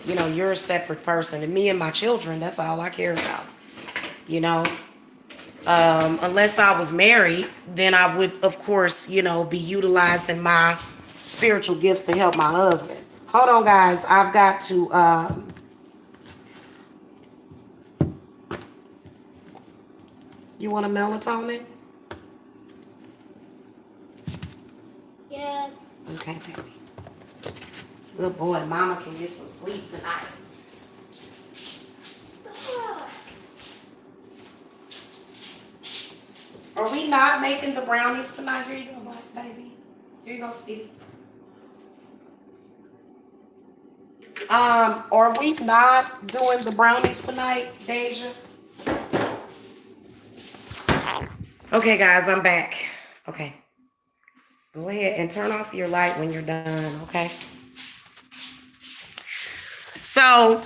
you're a separate person, and me and my children, that's all I care about. You know, unless I was married, then I would, of course, be utilizing my spiritual gifts to help my husband. Hold on, guys. I've got to. You want a melatonin? Yes. Okay, baby. Good boy. Mama can get some sleep tonight. Are we not making the brownies tonight? Here you go, baby. Here you go, Stevie. Are we not doing the brownies tonight, Deja? Okay, guys, I'm back. Okay. Go ahead and turn off your light when you're done, okay? So,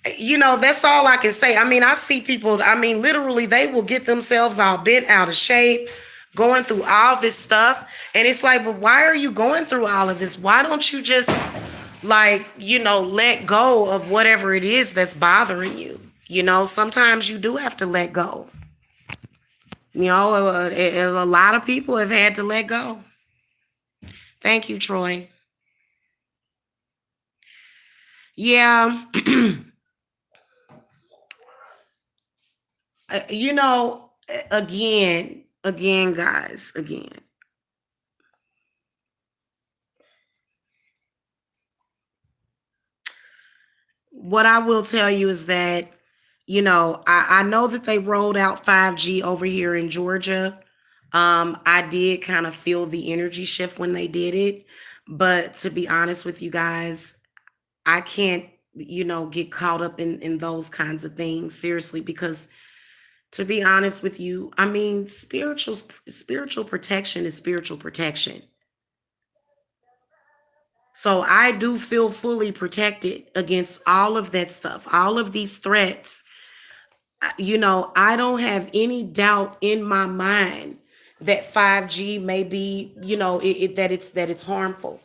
that's all I can say. I mean, I see people, literally, they will get themselves all bent out of shape, going through all this stuff. And it's like, but why are you going through all of this? Why don't you just, let go of whatever it is that's bothering you? Sometimes you do have to let go. A lot of people have had to let go. Thank you, Troy. Yeah. you know, again, guys, again. What I will tell you is that, I know that they rolled out 5G over here in Georgia. I did kind of feel the energy shift when they did it. But to be honest with you guys, I can't, get caught up in those kinds of things seriously, because to be honest with you, spiritual protection is spiritual protection. So I do feel fully protected against all of that stuff, all of these threats. I don't have any doubt in my mind that 5G may be, that it's harmful.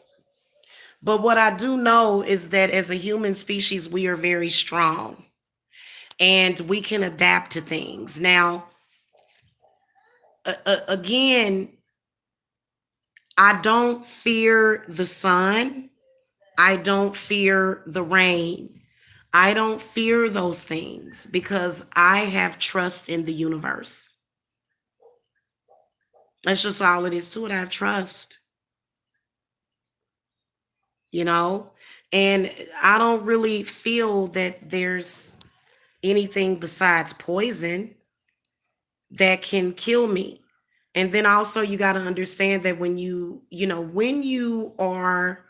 But what I do know is that as a human species, we are very strong and we can adapt to things. Now, again, I don't fear the sun. I don't fear the rain. I don't fear those things because I have trust in the universe. That's just all it is to it. I have trust, you know? And I don't really feel that there's anything besides poison that can kill me. And then also you got to understand that when when you are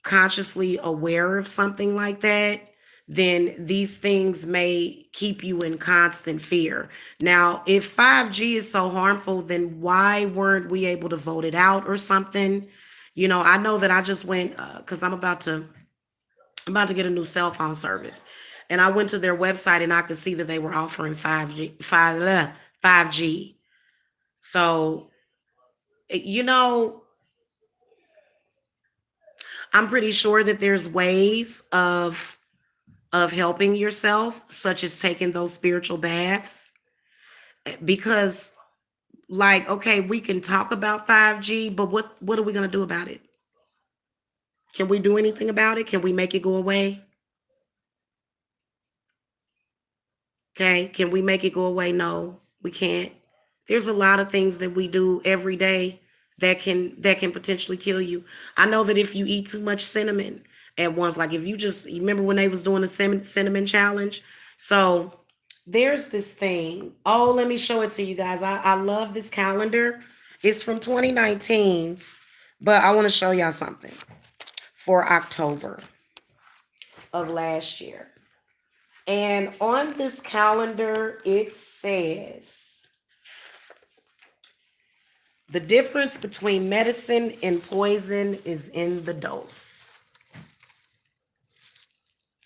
consciously aware of something like that, then these things may keep you in constant fear. Now, if 5G is so harmful, then why weren't we able to vote it out or something? I know that I just went because I'm about to get a new cell phone service, and I went to their website and I could see that they were offering 5G. So, you know, I'm pretty sure that there's ways of helping yourself, such as taking those spiritual baths. Because, like, okay, we can talk about 5G, but what are we gonna do about it? Can we do anything about it? Can we make it go away? Okay, can we make it go away? No, we can't. There's a lot of things that we do every day that can potentially kill you. I know that if you eat too much cinnamon at once, like if you remember when they was doing the cinnamon challenge. So there's this thing. Oh, let me show it to you guys. I love this calendar. It's from 2019, but I want to show y'all something for October of last year. And on this calendar, it says the difference between medicine and poison is in the dose.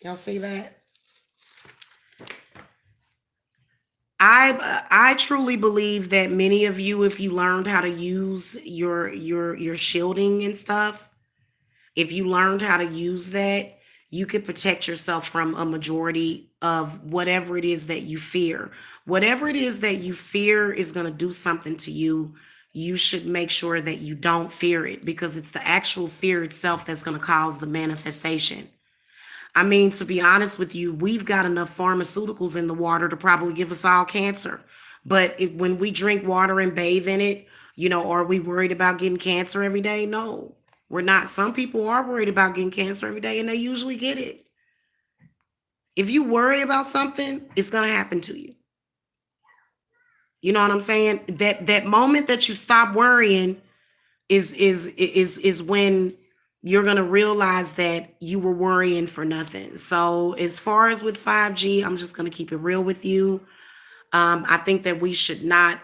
Y'all see that? I truly believe that many of you, if you learned how to use your shielding and stuff, if you learned how to use that, you could protect yourself from a majority of whatever it is that you fear. Whatever it is that you fear is going to do something to you, you should make sure that you don't fear it, because it's the actual fear itself that's going to cause the manifestation. I mean, to be honest with you, we've got enough pharmaceuticals in the water to probably give us all cancer. But when we drink water and bathe in it, are we worried about getting cancer every day? No, we're not. Some people are worried about getting cancer every day and they usually get it. If you worry about something, it's going to happen to you. You know what I'm saying? That moment that you stop worrying is when you're going to realize that you were worrying for nothing. So as far as with 5G, I'm just going to keep it real with you. I think that we should not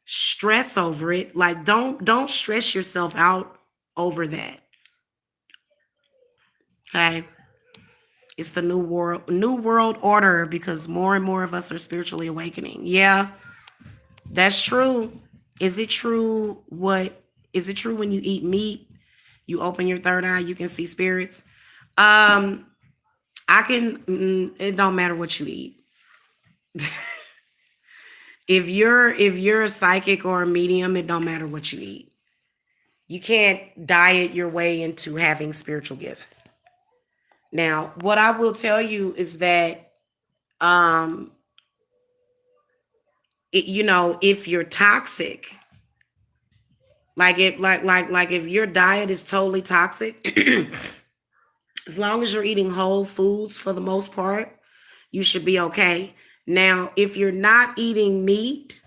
stress over it. Like, don't stress yourself out over that. Okay. It's the new world order, because more and more of us are spiritually awakening. Yeah, that's true. Is it true? What is it true when you eat meat? You open your third eye, you can see spirits. Um, I can. It don't matter what you eat. If you're a psychic or a medium, it don't matter what you eat. You can't diet your way into having spiritual gifts. Now, what I will tell you is that um, if you're toxic, like if your diet is totally toxic, as long as you're eating whole foods for the most part, you should be okay. Now, if you're not eating meat,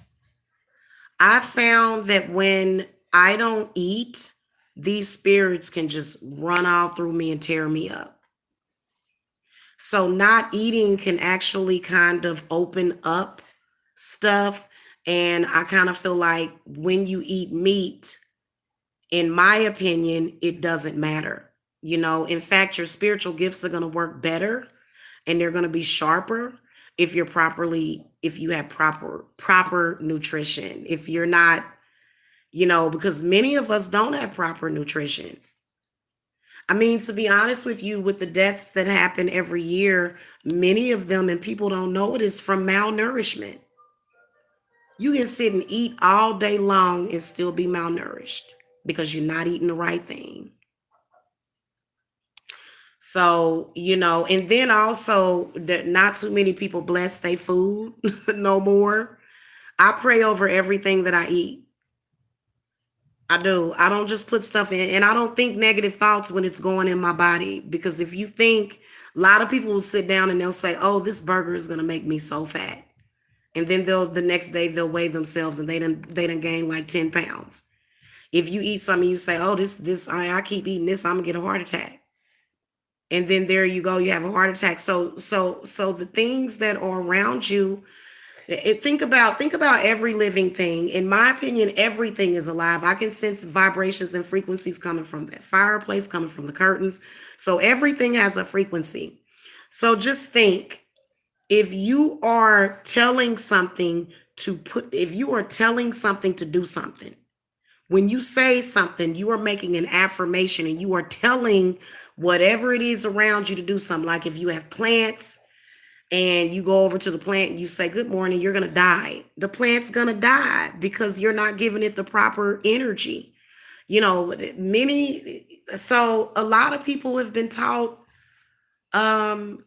I found that when I don't eat, these spirits can just run all through me and tear me up. So, not eating can actually kind of open up stuff. And I kind of feel like when you eat meat, in my opinion, it doesn't matter. In fact, your spiritual gifts are going to work better and they're going to be sharper if you have proper nutrition. If you're not, because many of us don't have proper nutrition. I mean, to be honest with you, with the deaths that happen every year, many of them, and people don't know it, is from malnourishment. You can sit and eat all day long and still be malnourished because you're not eating the right thing. So, and then also that not too many people bless their food no more. I pray over everything that I eat. I do. I don't just put stuff in, and I don't think negative thoughts when it's going in my body, because if you think, a lot of people will sit down and they'll say, "Oh, this burger is going to make me so fat." And then they'll the next day they'll weigh themselves and they done gain like 10 pounds. If you eat something, you say, "Oh, this I keep eating this, I'm gonna get a heart attack." And then there you go, you have a heart attack. So the things that are around you, think about every living thing. In my opinion, everything is alive. I can sense vibrations and frequencies coming from that fireplace, coming from the curtains. So everything has a frequency. So just think, if you are telling something if you are telling something to do something, when you say something, you are making an affirmation and you are telling whatever it is around you to do something. Like if you have plants and you go over to the plant and you say, "Good morning, you're going to die." The plant's going to die because you're not giving it the proper energy. So a lot of people have been taught, um,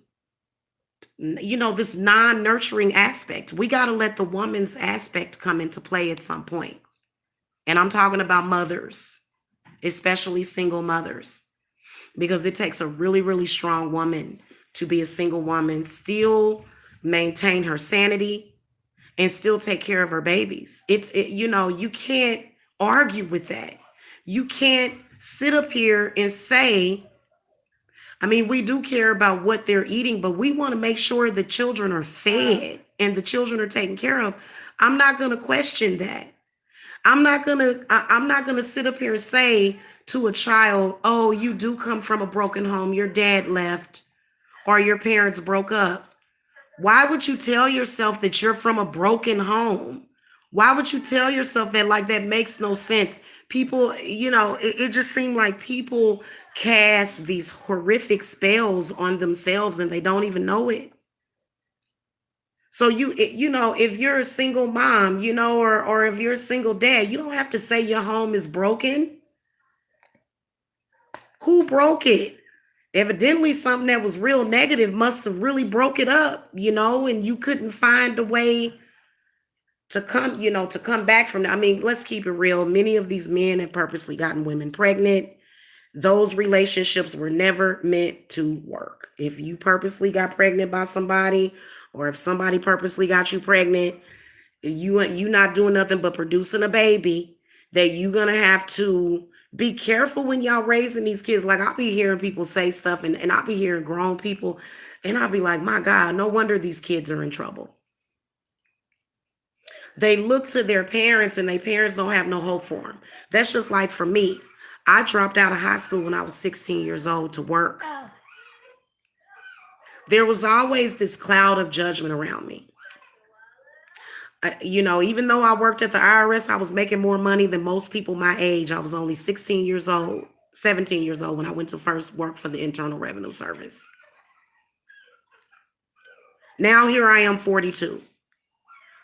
this non nurturing aspect. We got to let the woman's aspect come into play at some point. And I'm talking about mothers, especially single mothers, because it takes a really, really strong woman to be a single woman, still maintain her sanity and still take care of her babies. You can't argue with that. You can't sit up here and say, I mean, we do care about what they're eating, but we want to make sure the children are fed and the children are taken care of. I'm not going to question that. I'm not gonna sit up here and say to a child, "Oh, you do come from a broken home. Your dad left or your parents broke up." Why would you tell yourself that you're from a broken home? Why would you tell yourself that? Like, that makes no sense. People, it just seemed like people cast these horrific spells on themselves and they don't even know it. So if you're a single mom, or if you're a single dad, you don't have to say your home is broken. Who broke it? Evidently, something that was real negative must have really broke it up, and you couldn't find a way to come back from that. I mean, let's keep it real. Many of these men have purposely gotten women pregnant. Those relationships were never meant to work. If you purposely got pregnant by somebody, or if somebody purposely got you pregnant, you not doing nothing but producing a baby that you gonna have to be careful when y'all raising these kids. Like, I'll be hearing people say stuff, and I'll be hearing grown people, and I'll be like, my God, no wonder these kids are in trouble. They look to their parents and their parents don't have no hope for them. That's just like for me. I dropped out of high school when I was 16 years old to work. There was always this cloud of judgment around me. Even though I worked at the IRS, I was making more money than most people my age. I was only 16 years old, 17 years old when I went to first work for the Internal Revenue Service. Now here I am, 42.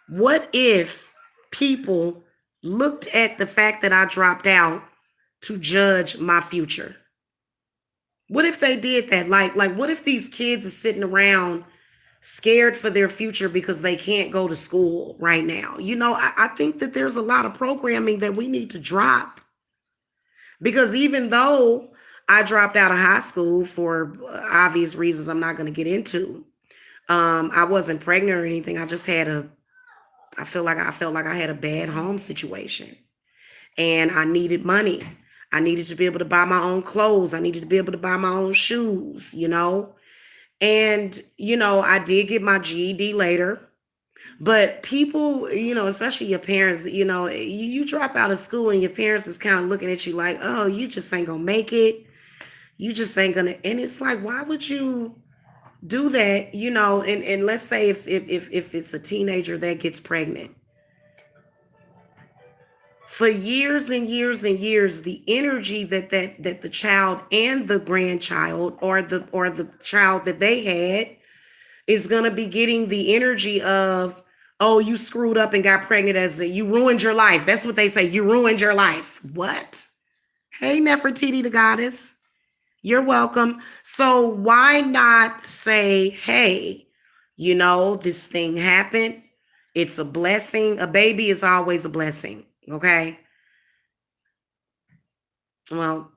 What if people looked at the fact that I dropped out to judge my future? What if they did that? Like what if these kids are sitting around scared for their future because they can't go to school right now? I think that there's a lot of programming that we need to drop, because even though I dropped out of high school for obvious reasons I'm not going to get into, I wasn't pregnant or anything. I felt like I had a bad home situation and I needed money. I needed to be able to buy my own clothes. I needed to be able to buy my own shoes. And, I did get my GED later. But people, especially your parents, you drop out of school and your parents is kind of looking at you like, "Oh, you just ain't gonna make it. You just ain't gonna." And it's like, why would you do that? And let's say if it's a teenager that gets pregnant. For years and years and years, the energy that the child and the grandchild, or the child that they had, is going to be getting the energy of, "Oh, you screwed up and got pregnant, you ruined your life." That's what they say. "You ruined your life." What? Hey, Nefertiti the goddess. You're welcome. So why not say, "Hey, this thing happened. It's a blessing. A baby is always a blessing." Okay. Well,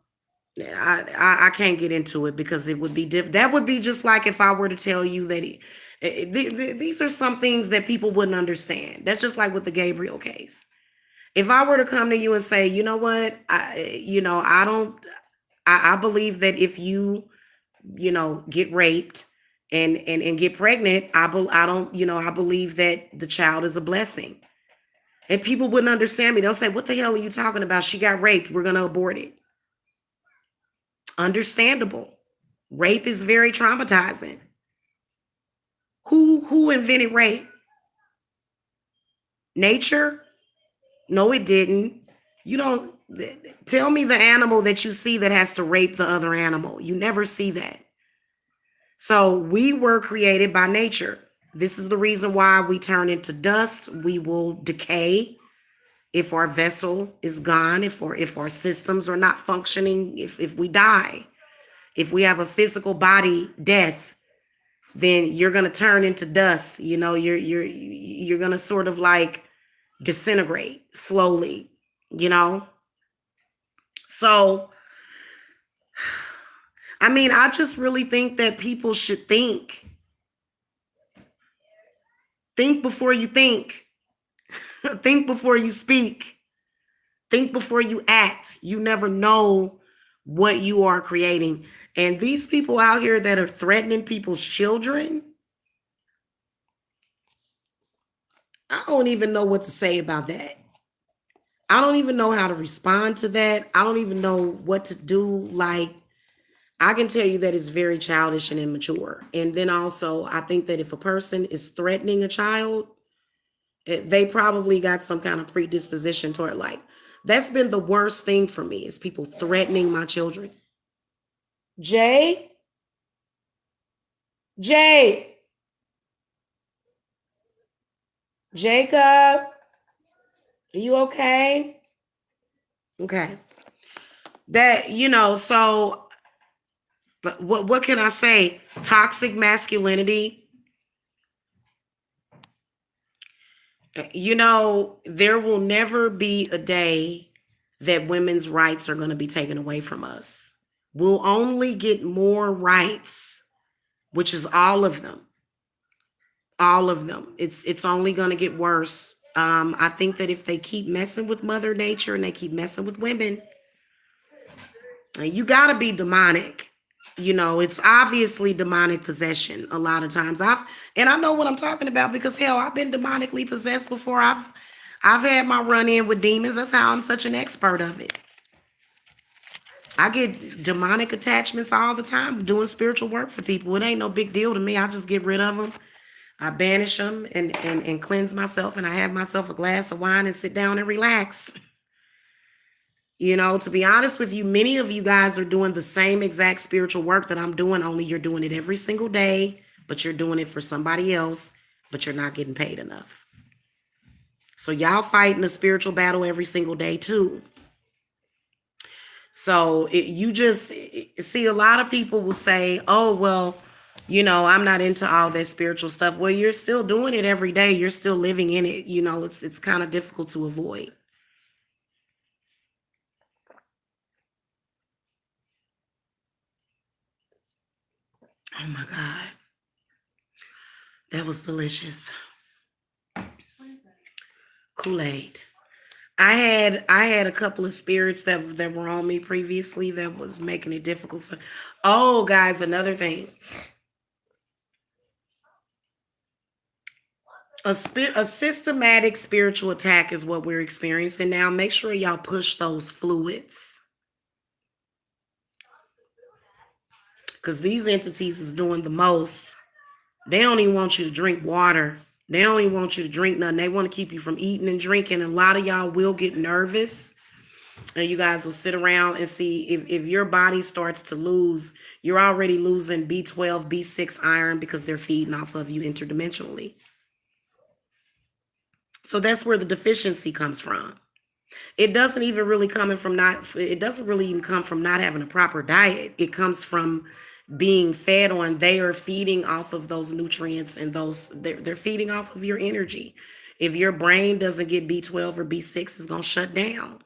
I can't get into it because it would be that would be just like if I were to tell you that these are some things that people wouldn't understand. That's just like with the Gabriel case. If I were to come to you and say, you know what, I don't, I believe that if you, get raped and get pregnant, I don't, I believe that the child is a blessing. And people wouldn't understand me. They'll say, what the hell are you talking about? She got raped. We're going to abort it. Understandable. Rape is very traumatizing. Who invented rape? Nature? No, it didn't. You don't tell me the animal that you see that has to rape the other animal. You never see that. So we were created by nature. This is the reason why we turn into dust. We will decay if our vessel is gone, if our systems are not functioning, if we die, if we have a physical body death, then you're gonna turn into dust. You're gonna sort of like disintegrate slowly, you know. So I mean, I just really think that people should think. Think before you think. Think before you speak. Think before you act. You never know what you are creating. And these people out here that are threatening people's children, I don't even know what to say about that. I don't even know how to respond to that. I don't even know what to do. Like, I can tell you that it's very childish and immature. And then also, I think that if a person is threatening a child, they probably got some kind of predisposition toward, like, that's been the worst thing for me is people threatening my children. Jay, Jay, Jacob, are you okay? Okay. That, so, but what can I say? Toxic masculinity. There will never be a day that women's rights are going to be taken away from us. We'll only get more rights, which is all of them. All of them. It's only going to get worse. I think that if they keep messing with Mother Nature and they keep messing with women, you got to be demonic. It's obviously demonic possession a lot of times. I know what I'm talking about because hell, I've been demonically possessed before. I've had my run in with demons. That's how I'm such an expert of it. I get demonic attachments all the time doing spiritual work for people. It ain't no big deal to me. I just get rid of them. I banish them and cleanse myself, and I have myself a glass of wine and sit down and relax. To be honest with you, many of you guys are doing the same exact spiritual work that I'm doing, only you're doing it every single day, but you're doing it for somebody else, but you're not getting paid enough. So y'all fighting a spiritual battle every single day too. So you just see a lot of people will say, oh, well, I'm not into all that spiritual stuff. Well, you're still doing it every day. You're still living in it. It's kind of difficult to avoid. Oh my God. That was delicious. Kool-Aid. I had a couple of spirits that were on me previously that was making it difficult for. Oh, guys, another thing. A systematic spiritual attack is what we're experiencing now. Make sure y'all push those fluids because these entities is doing the most. They don't even want you to drink water. They don't even want you to drink nothing. They want to keep you from eating and drinking. And a lot of y'all will get nervous. And you guys will sit around and see if your body starts to lose, you're already losing B12, B6 iron because they're feeding off of you interdimensionally. So that's where the deficiency comes from. It doesn't even really it doesn't really even come from not having a proper diet. It comes from being fed on. They are feeding off of those nutrients and they're feeding off of your energy. If your brain doesn't get B12 or B6, it's going to shut down.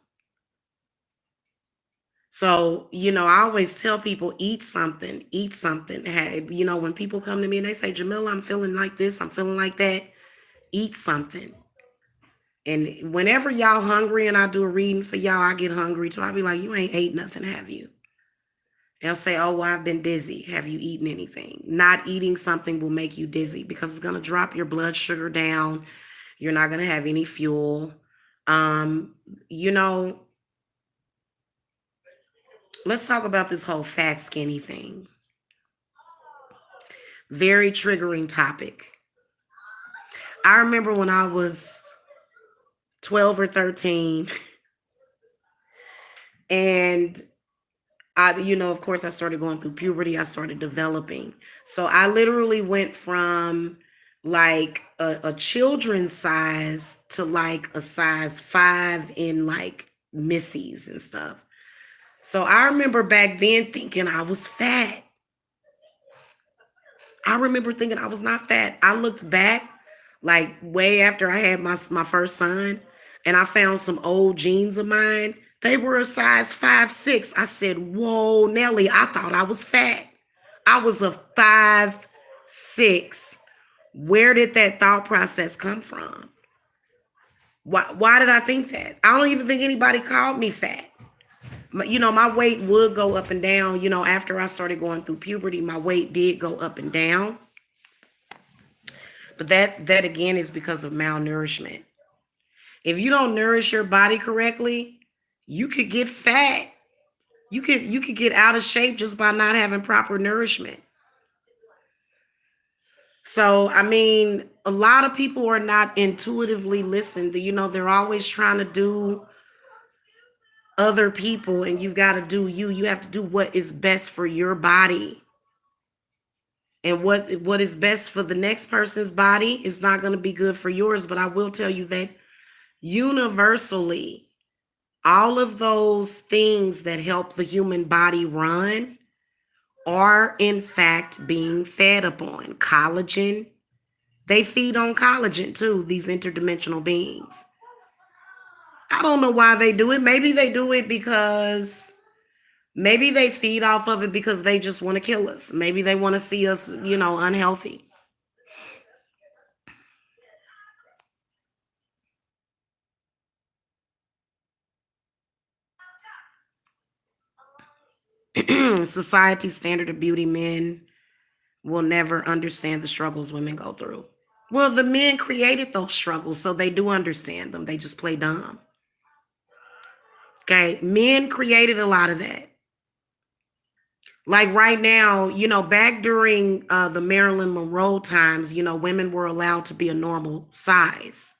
So, I always tell people eat something, eat something. Hey, when people come to me and they say, Jamila, I'm feeling like this, I'm feeling like that, eat something. And whenever y'all hungry and I do a reading for y'all, I get hungry too. I be like, you ain't ate nothing, have you? They'll say, oh, well, I've been dizzy. Have you eaten anything? Not eating something will make you dizzy because it's going to drop your blood sugar down. You're not going to have any fuel. Um, you know, let's talk about this whole fat, skinny thing. Very triggering topic. I remember when I was 12 or 13 and of course, I started going through puberty. I started developing. So I literally went from like a children's size to like a size 5 in like missies and stuff. So I remember back then thinking I was fat. I remember thinking I was not fat. I looked back like way after I had my first son and I found some old jeans of mine. They were a size 5'6". I said, whoa, Nelly, I thought I was fat. I was a 5'6". Where did that thought process come from? Why did I think that? I don't even think anybody called me fat. My weight would go up and down. After I started going through puberty, my weight did go up and down. But that again is because of malnourishment. If you don't nourish your body correctly, you could get fat. You could get out of shape just by not having proper nourishment. So, I mean, a lot of people are not intuitively listened. They're always trying to do other people and you've got to do you. You have to do what is best for your body. And what is best for the next person's body is not going to be good for yours, but I will tell you that universally all of those things that help the human body run are in fact being fed upon. Collagen, they feed on collagen too, these interdimensional beings. I don't know why they do it. Maybe they do it because maybe they feed off of it because they just want to kill us. Maybe they want to see us, unhealthy. Society's standard of beauty, men will never understand the struggles women go through. Well, the men created those struggles, so they do understand them. They just play dumb. Okay. Men created a lot of that. Like right now, back during the Marilyn Monroe times, women were allowed to be a normal size.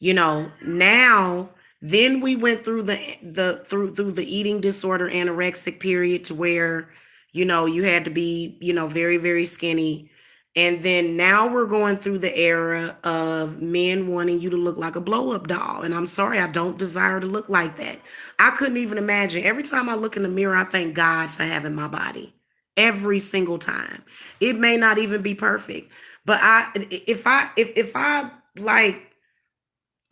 Now then we went through through the eating disorder anorexic period to where you had to be very very skinny, and then now we're going through the era of men wanting you to look like a blow up doll, and I'm sorry, I don't desire to look like that. I couldn't even imagine. Every time I look in the mirror, I thank God for having my body. Every single time. It may not even be perfect, but if I like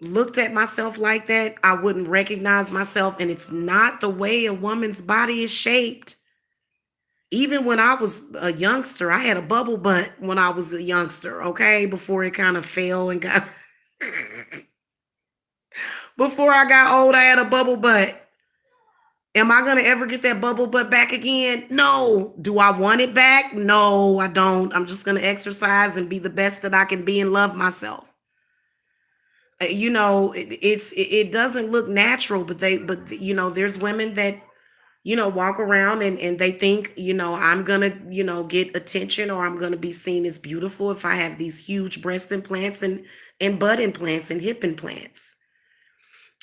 looked at myself like that, I wouldn't recognize myself. And it's not the way a woman's body is shaped. Even when I was a youngster, I had a bubble butt when I was a youngster, okay? Before it kind of fell and got, before I got old, I had a bubble butt. Am I going to ever get that bubble butt back again? No. Do I want it back? No, I don't. I'm just going to exercise and be the best that I can be and love myself. It doesn't look natural, but there's women that walk around and they think I'm gonna get attention, or I'm gonna be seen as beautiful if I have these huge breast implants and butt implants and hip implants.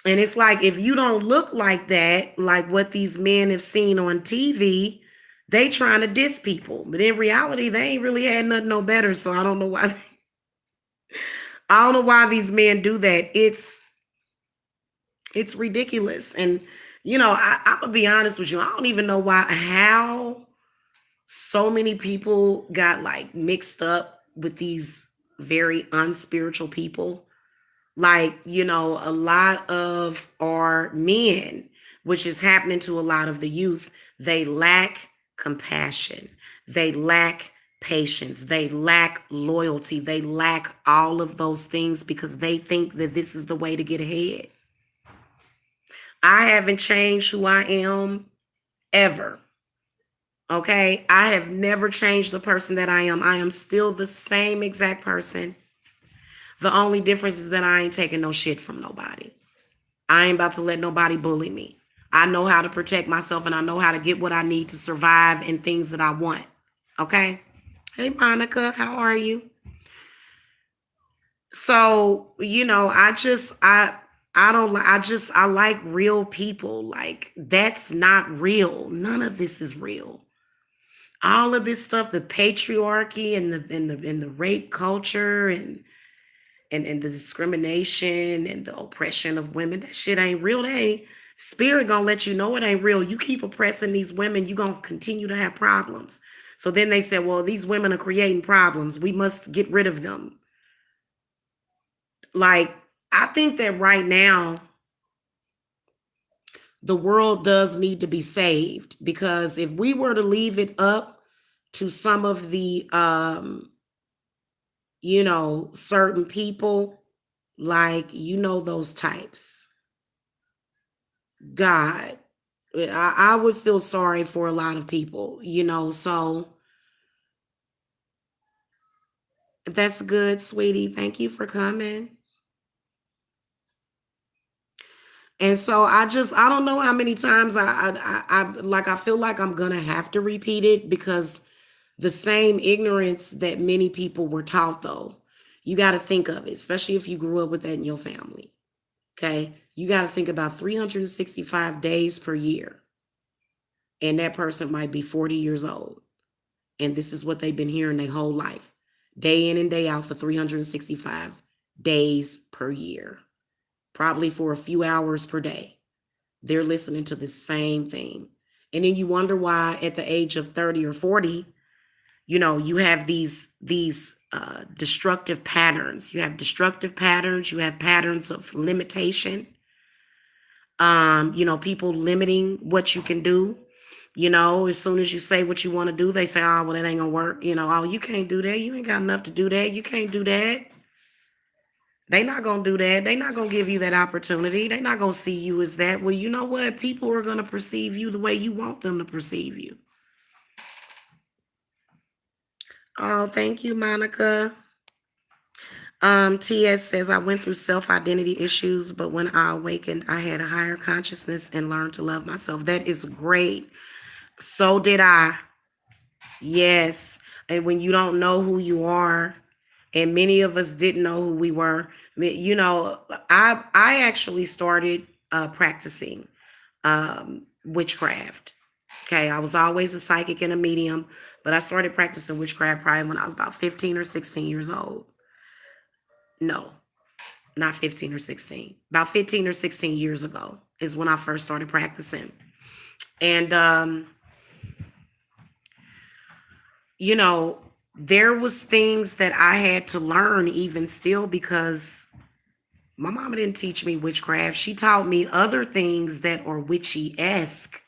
And it's like, if you don't look like that, like what these men have seen on TV, they trying to diss people, but in reality they ain't really had nothing no better. So I don't know why I don't know why these men do that. It's ridiculous. And I'm gonna be honest with you. I don't even know how so many people got like mixed up with these very unspiritual people. Like, a lot of our men, which is happening to a lot of the youth. They lack compassion. They lack patience. They lack loyalty. They lack all of those things because they think that this is the way to get ahead. I haven't changed who I am ever. Okay? I have never changed the person that I am. I am still the same exact person. The only difference is that I ain't taking no shit from nobody. I ain't about to let nobody bully me. I know how to protect myself and I know how to get what I need to survive and things that I want. Okay? Hey Monica, how are you? So, I don't I like real people. Like that's not real. None of this is real. All of this stuff, the patriarchy and the rape culture and the discrimination and the oppression of women. That shit ain't real. That ain't spirit gonna let you know it ain't real. You keep oppressing these women, you gonna continue to have problems. So then they said, well, these women are creating problems. We must get rid of them. Like, I think that right now the world does need to be saved because if we were to leave it up to some of the certain people, like those types, God, I would feel sorry for a lot of people, so that's good, sweetie. Thank you for coming. And so I don't know how many times I feel like I'm gonna have to repeat it because the same ignorance that many people were taught, though, you got to think of it, especially if you grew up with that in your family. Okay, you got to think about 365 days per year, and that person might be 40 years old. And this is what they've been hearing their whole life, day in and day out for 365 days per year, probably for a few hours per day. They're listening to the same thing. And then you wonder why at the age of 30 or 40, you have these destructive patterns. You have destructive patterns. You have patterns of limitation. People limiting what you can do. As soon as you say what you want to do, they say, oh, well, it ain't gonna work. Oh, you can't do that. You ain't got enough to do that. You can't do that. They not gonna do that. They not gonna give you that opportunity. They not gonna see you as that. Well, you know what? People are gonna perceive you the way you want them to perceive you. Oh, thank you, Monica. TS says, I went through self identity issues, but when I awakened, I had a higher consciousness and learned to love myself. That is great. So did I. Yes. And when you don't know who you are, and many of us didn't know who we were, I actually started practicing witchcraft. Okay, I was always a psychic and a medium, but I started practicing witchcraft probably when I was about 15 or 16 years old. No, not 15 or 16. About 15 or 16 years ago is when I first started practicing. And you know, there was things that I had to learn even still because my mama didn't teach me witchcraft. She taught me other things that are witchy-esque,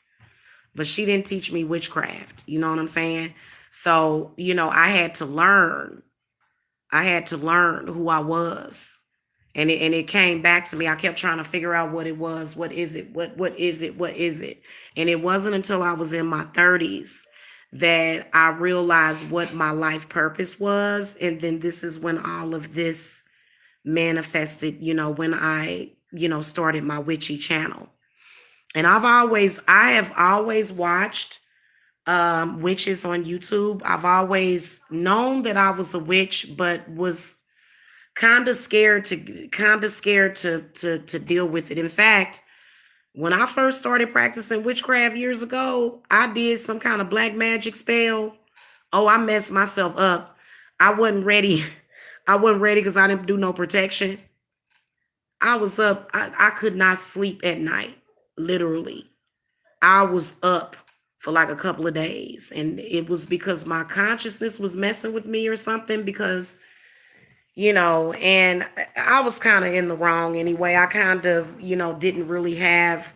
but she didn't teach me witchcraft. You know what I'm saying? So, I had to learn. I had to learn who I was. And it came back to me. I kept trying to figure out what it was. What is it? What is it? What is it? And it wasn't until I was in my 30s that I realized what my life purpose was. And then this is when all of this manifested, when I, started my witchy channel. And I have always watched witches on YouTube. I've always known that I was a witch, but was kind of scared to deal with it. In fact, when I first started practicing witchcraft years ago, I did some kind of black magic spell. Oh, I messed myself up. I wasn't ready. I wasn't ready because I didn't do no protection. I was up. I could not sleep at night. Literally. I was up for like a couple of days. And it was because my consciousness was messing with me or something because and I was kind of in the wrong anyway. I kind of, didn't really have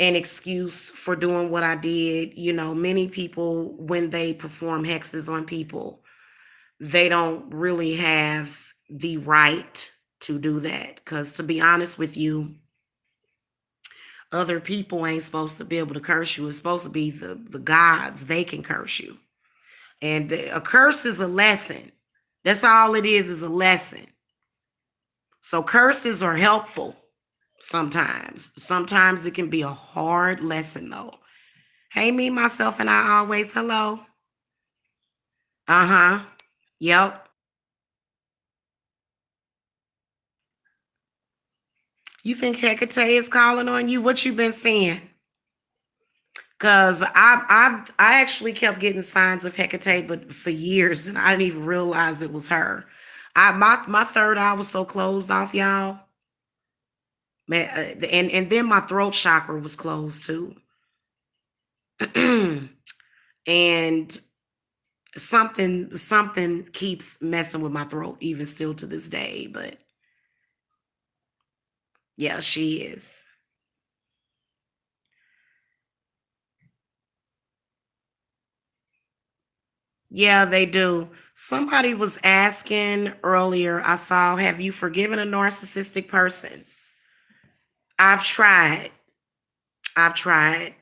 an excuse for doing what I did. Many people, when they perform hexes on people, they don't really have the right to do that. Because to be honest with you, other people ain't supposed to be able to curse you. It's supposed to be the gods. They can curse you. And a curse is a lesson. That's all it is a lesson. So curses are helpful sometimes. Sometimes it can be a hard lesson though. Hey, me, myself, and I always. Hello. Uh huh. Yep. You think Hecate is calling on you? What you been seeing? Cause I actually kept getting signs of Hecate, but for years, and I didn't even realize it was her. My third eye was so closed off, y'all. Man, and then my throat chakra was closed too. And something keeps messing with my throat even still to this day. But yeah, she is. Yeah, they do. Somebody was asking earlier, I saw, have you forgiven a narcissistic person? I've tried. I've tried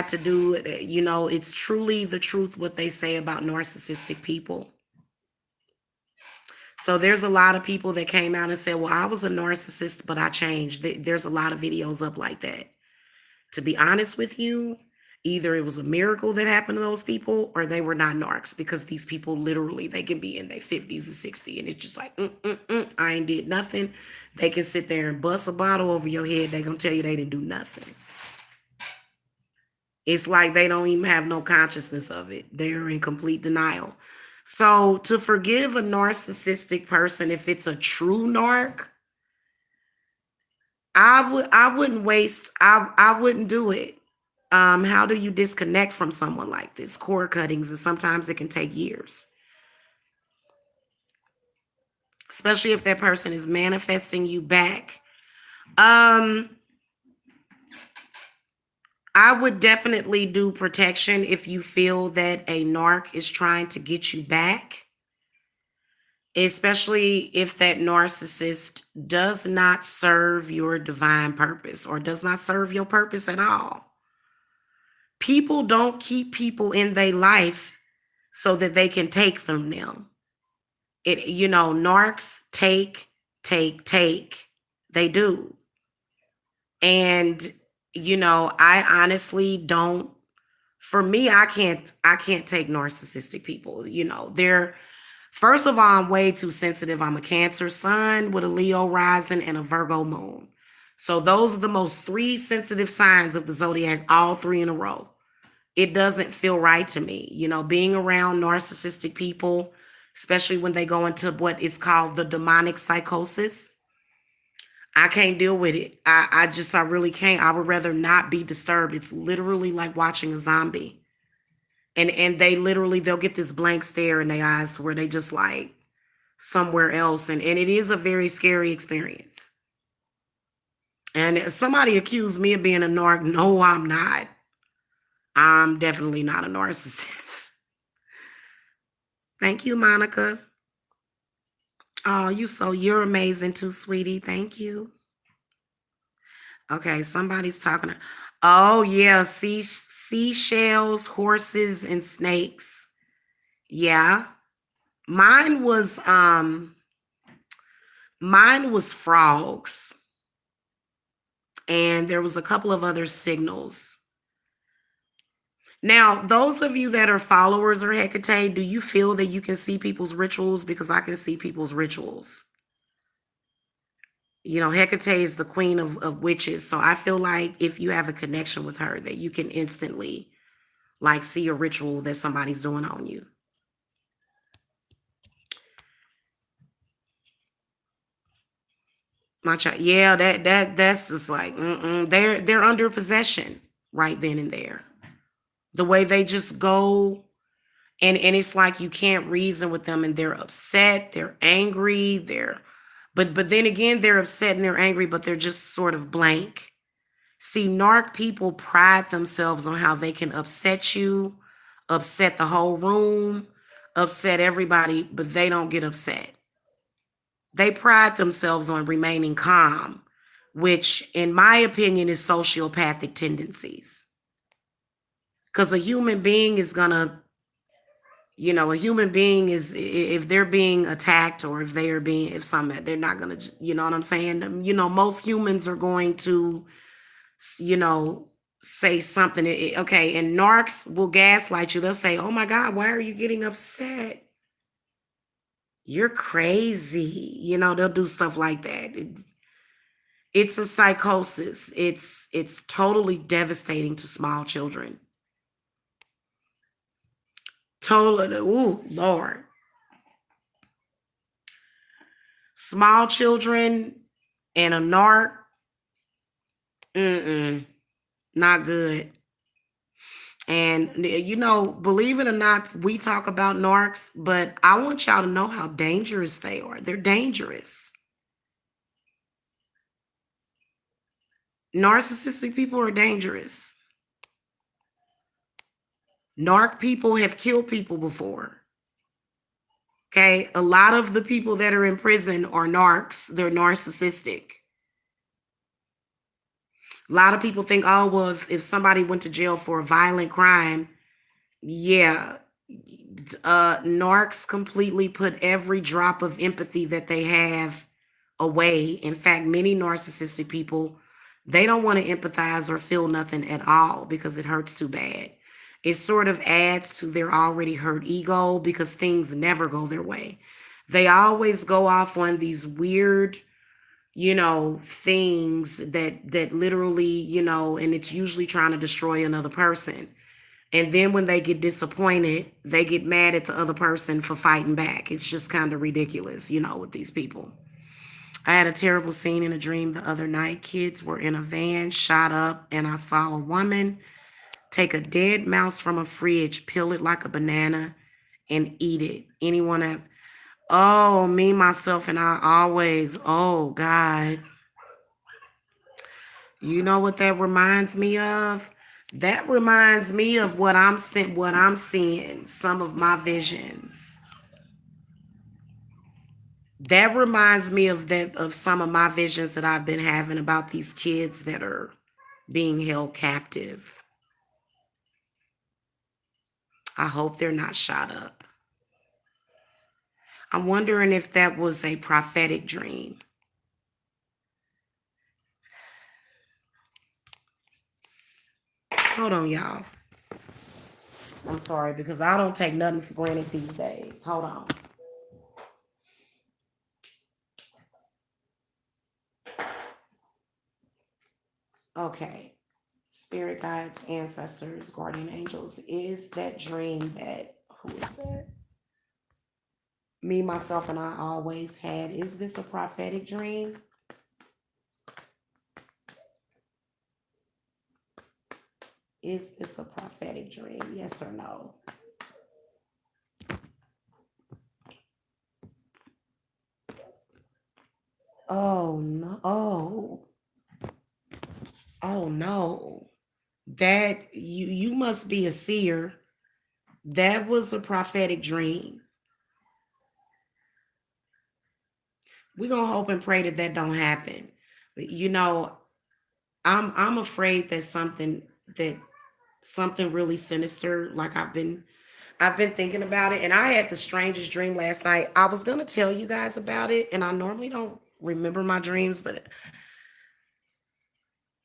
to do it. It's truly the truth what they say about narcissistic people. So there's a lot of people that came out and said, well, I was a narcissist, but I changed. There's a lot of videos up like that. To be honest with you, either it was a miracle that happened to those people or they were not narcs, because these people literally, they can be in their 50s and 60s and it's just like, I ain't did nothing. They can sit there and bust a bottle over your head. They gonna tell you they didn't do nothing. It's like they don't even have no consciousness of it. They're in complete denial. So to forgive a narcissistic person, if it's a true narc, I wouldn't do it. How do you disconnect from someone like this? Cord cuttings, and sometimes it can take years, especially if that person is manifesting you back. Um, I would definitely do protection if you feel that a narc is trying to get you back, especially if that narcissist does not serve your divine purpose or does not serve your purpose at all. People don't keep people in their life so that they can take from them. Narcs take. They do. And I honestly don't. For me, I can't take narcissistic people. They're, first of all, I'm way too sensitive. I'm a Cancer sun with a Leo rising and a Virgo moon. So those are the most three sensitive signs of the zodiac, all three in a row. It doesn't feel right to me. Being around narcissistic people, especially when they go into what is called the demonic psychosis. I can't deal with it. I really can't. I would rather not be disturbed. It's literally like watching a zombie. And they'll get this blank stare in their eyes where they just like somewhere else. And it is a very scary experience. And somebody accused me of being a narc. No, I'm not. I'm definitely not a narcissist. Thank you, Monica. Oh, you're amazing too, sweetie. Thank you. Okay, somebody's talking. Oh yeah, seashells, horses, and snakes. Yeah. Mine was um mine was frogs, and there was a couple of other signals. Now, those of you that are followers of Hecate, do you feel that you can see people's rituals? Because I can see people's rituals. Hecate is the queen of witches. So I feel like if you have a connection with her, that you can instantly like see a ritual that somebody's doing on you. My child, yeah, that's just like they're under possession right then and there. The way they just go, and it's like you can't reason with them, and they're upset, they're angry, but then again they're upset and they're angry, but they're just sort of blank. See, narc people pride themselves on how they can upset you, upset the whole room, upset everybody, but they don't get upset. They pride themselves on remaining calm, which, in my opinion, is sociopathic tendencies. Because a human being is gonna, a human being is, if they're being attacked or if they are being, if something, they're not gonna, you know what I'm saying? Most humans are going to, you know, say something. Okay, and narcs will gaslight you. They'll say, "Oh my God, why are you getting upset? You're crazy." They'll do stuff like that. It's a psychosis. It's totally devastating to small children. Totally. Ooh, Lord. Small children and a narc. Mm-mm. Not good. And believe it or not, we talk about narcs, but I want y'all to know how dangerous they are. They're dangerous. Narcissistic people are dangerous. Narc people have killed people before. Okay. A lot of the people that are in prison are narcs. They're narcissistic. A lot of people think, oh, well, if somebody went to jail for a violent crime, yeah, narcs completely put every drop of empathy that they have away. In fact, many narcissistic people, they don't want to empathize or feel nothing at all because it hurts too bad. It sort of adds to their already hurt ego because things never go their way. They always go off on these weird, things that literally, and it's usually trying to destroy another person. And then when they get disappointed, they get mad at the other person for fighting back. It's just kind of ridiculous, with these people. I had a terrible scene in a dream the other night. Kids were in a van, shot up, and I saw a woman take a dead mouse from a fridge, peel it like a banana, and eat it. Anyone have? Oh, me, myself, and I always. Oh God. You know what that reminds me of? That reminds me of what I'm seeing, some of my visions. That reminds me of some of my visions that I've been having about these kids that are being held captive. I hope they're not shot up. I'm wondering if that was a prophetic dream. Hold on, y'all. I'm sorry because I don't take nothing for granted these days. Hold on. Okay. Spirit guides, ancestors, guardian angels. Is that dream that, who is that? Me, myself, and I always had. Is this a prophetic dream? Is this a prophetic dream? Yes or no? Oh no. Oh no. That you must be a seer. That was a prophetic dream. We're gonna hope and pray that that don't happen. But I'm afraid that something really sinister, like I've been thinking about it, and I had the strangest dream last night. I was gonna tell you guys about it, and I normally don't remember my dreams, but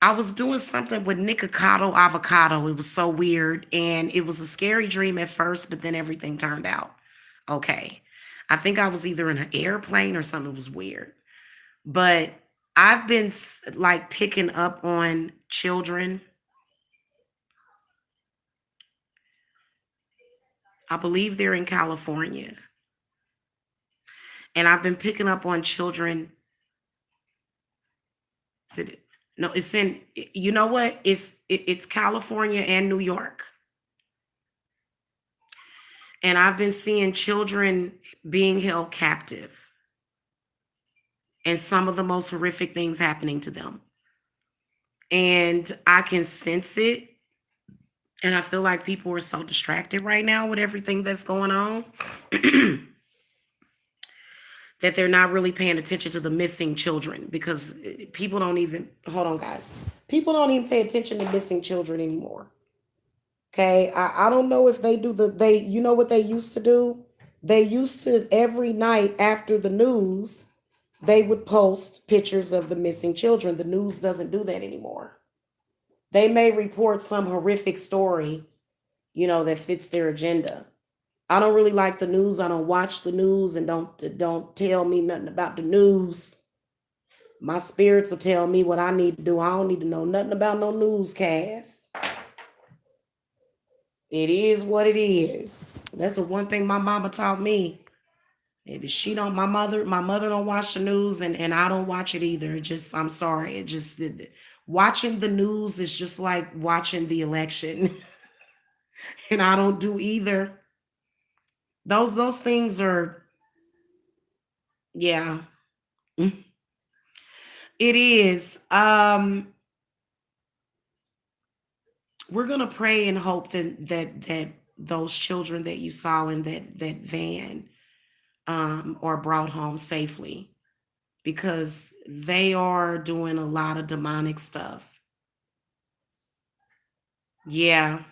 I was doing something with Nikocado avocado. It was so weird, and it was a scary dream at first, but then everything turned out okay. I think I was either in an airplane or something. It was weird, but I've been like picking up on children. I believe they're in California, and I've been picking up on children. Is it, no, it's in. You know what? It's California and New York, and I've been seeing children being held captive, and some of the most horrific things happening to them. And I can sense it. And I feel like people are so distracted right now with everything that's going on that they're not really paying attention to the missing children because people don't even, hold on, guys. People don't even pay attention to missing children anymore. Okay. I don't know if they do you know what they used to do? They used to, every night after the news, they would post pictures of the missing children. The news doesn't do that anymore. They may report some horrific story, that fits their agenda. I don't really like the news. I don't watch the news, and don't tell me nothing about the news. My spirits will tell me what I need to do. I don't need to know nothing about no newscast. It is what it is. That's the one thing my mama taught me. If she don't, my mother don't watch the news, and I don't watch it either. It just, I'm sorry. Watching the news is just like watching the election, and I don't do either. Those things are, yeah, it is. We're gonna pray and hope that those children that you saw in that van are brought home safely, because they are doing a lot of demonic stuff. Yeah,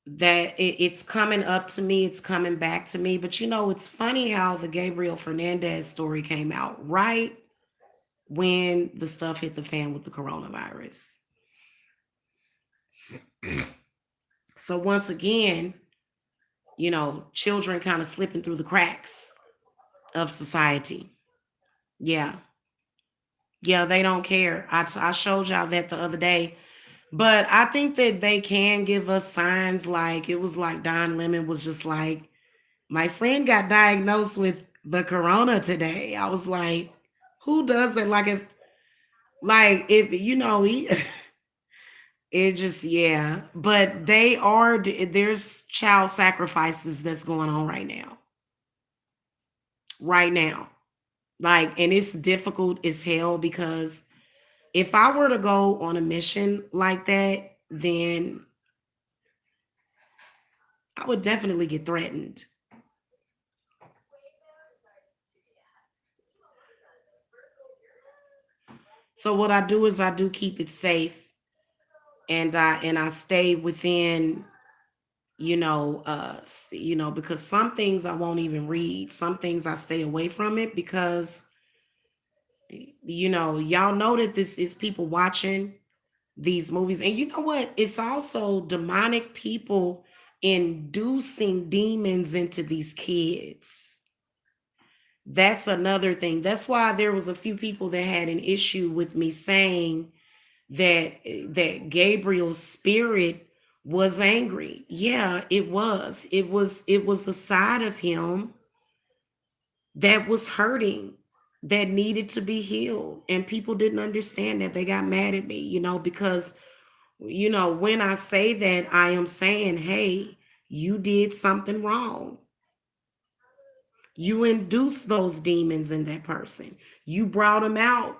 that it's coming up to me, it's coming back to me. But it's funny how the Gabriel Fernandez story came out right when the stuff hit the fan with the coronavirus. So once again, children kind of slipping through the cracks of society. Yeah. Yeah, they don't care. I showed y'all that the other day. But I think that they can give us signs. Like, it was like Don Lemon was just like, my friend got diagnosed with the corona today. I was like, who does that? If he, it just, yeah. But there's child sacrifices that's going on right now. Right now. Like, and it's difficult as hell, because if I were to go on a mission like that, then I would definitely get threatened. So what I do is I do keep it safe, and I stay within, because some things I won't even read. Some things I stay away from it, because y'all know that this is people watching these movies. And you know what? It's also demonic people inducing demons into these kids. That's another thing. That's why there was a few people that had an issue with me saying that Gabriel's spirit was angry. Yeah, it was. It was a side of him that was hurting, that needed to be healed. And people didn't understand that. They got mad at me, because when I say that, I am saying, hey, you did something wrong. You induced those demons in that person. You brought them out.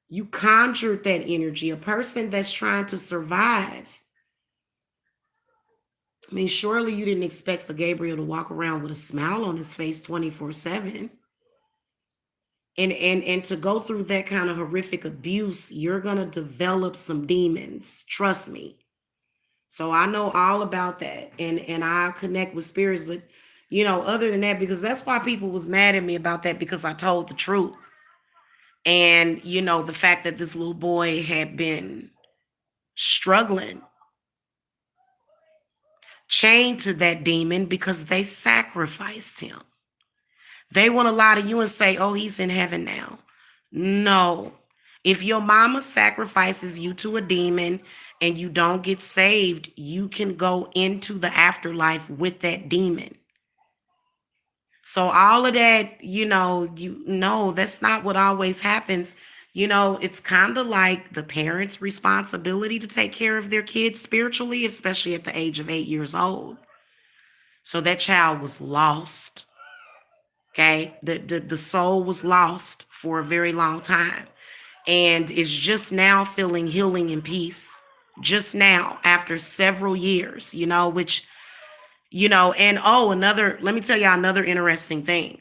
You conjured that energy. A person that's trying to survive. I mean, surely you didn't expect for Gabriel to walk around with a smile on his face 24/7. And to go through that kind of horrific abuse, you're going to develop some demons. Trust me. So I know all about that, and I connect with spirits. But other than that, because that's why people was mad at me about that, because I told the truth. And the fact that this little boy had been struggling, chained to that demon, because they sacrificed him. They want to lie to you and say, oh, he's in heaven now. No. If your mama sacrifices you to a demon and you don't get saved, you can go into the afterlife with that demon. So all of that, that's not what always happens. It's kind of like the parents' responsibility to take care of their kids spiritually, especially at the age of 8 years old. So that child was lost. Okay. The soul was lost for a very long time and is just now feeling healing and peace. Just now, after several years, which, and oh, let me tell y'all another interesting thing.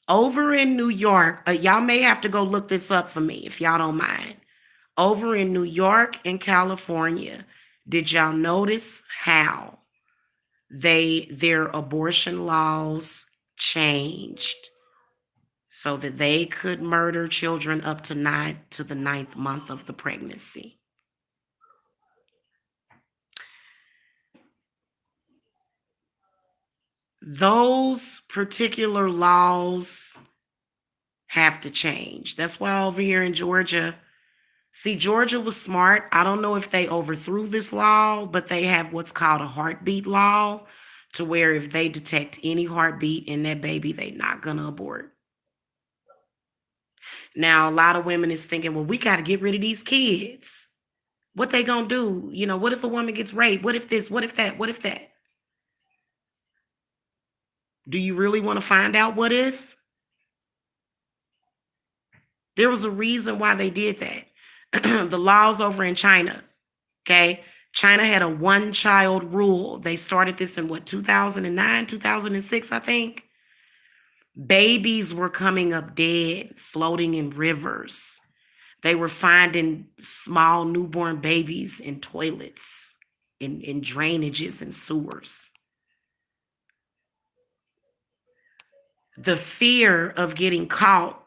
Over in New York, y'all may have to go look this up for me if y'all don't mind. Over in New York and California, did y'all notice how their abortion laws changed so that they could murder children up to the ninth month of the pregnancy? Those particular laws have to change. That's why over here in Georgia, see, Georgia was smart. I don't know if they overthrew this law, but they have what's called a heartbeat law, to where if they detect any heartbeat in that baby, they're not gonna abort. Now, a lot of women is thinking, well, we got to get rid of these kids. What they gonna do? What if a woman gets raped? What if this? What if that? What if that? Do you really want to find out what if? There was a reason why they did that. The laws over in China, okay? China had a one child rule. They started this in what, 2009, 2006, I think. Babies were coming up dead, floating in rivers. They were finding small newborn babies in toilets, in drainages and sewers. The fear of getting caught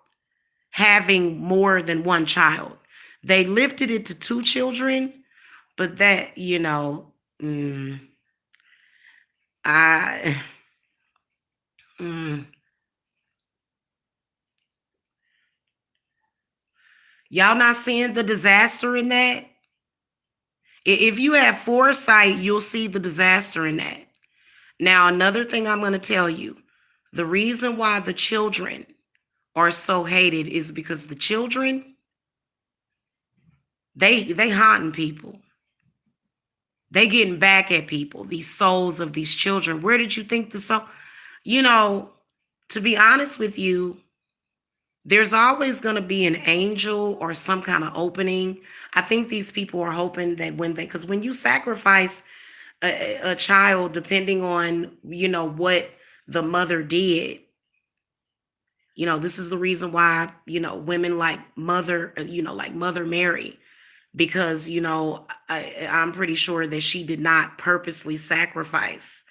having more than one child. They lifted it to two children, but that, I, mm, y'all not seeing the disaster in that? If you have foresight, you'll see the disaster in that. Now, another thing I'm going to tell you, the reason why the children are so hated is because the children, they haunting people. They getting back at people, these souls of these children. Where did you think the soul? You know, to be honest with you, there's always going to be an angel or some kind of opening. I think these people are hoping that because when you sacrifice a child, depending on, what the mother did, this is the reason why, women like Mother Mary, because, I'm pretty sure that she did not purposely sacrifice,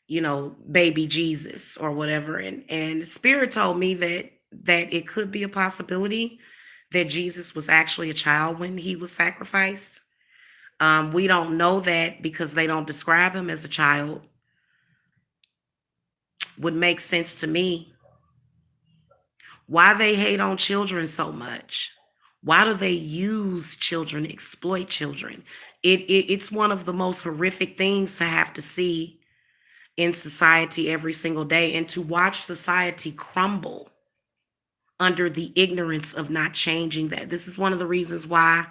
baby Jesus or whatever. And Spirit told me that it could be a possibility that Jesus was actually a child when he was sacrificed. We don't know that because they don't describe him as a child. Would make sense to me. Why they hate on children so much? Why do they use children, exploit children? It's one of the most horrific things to have to see in society every single day, and to watch society crumble under the ignorance of not changing that. This is one of the reasons why,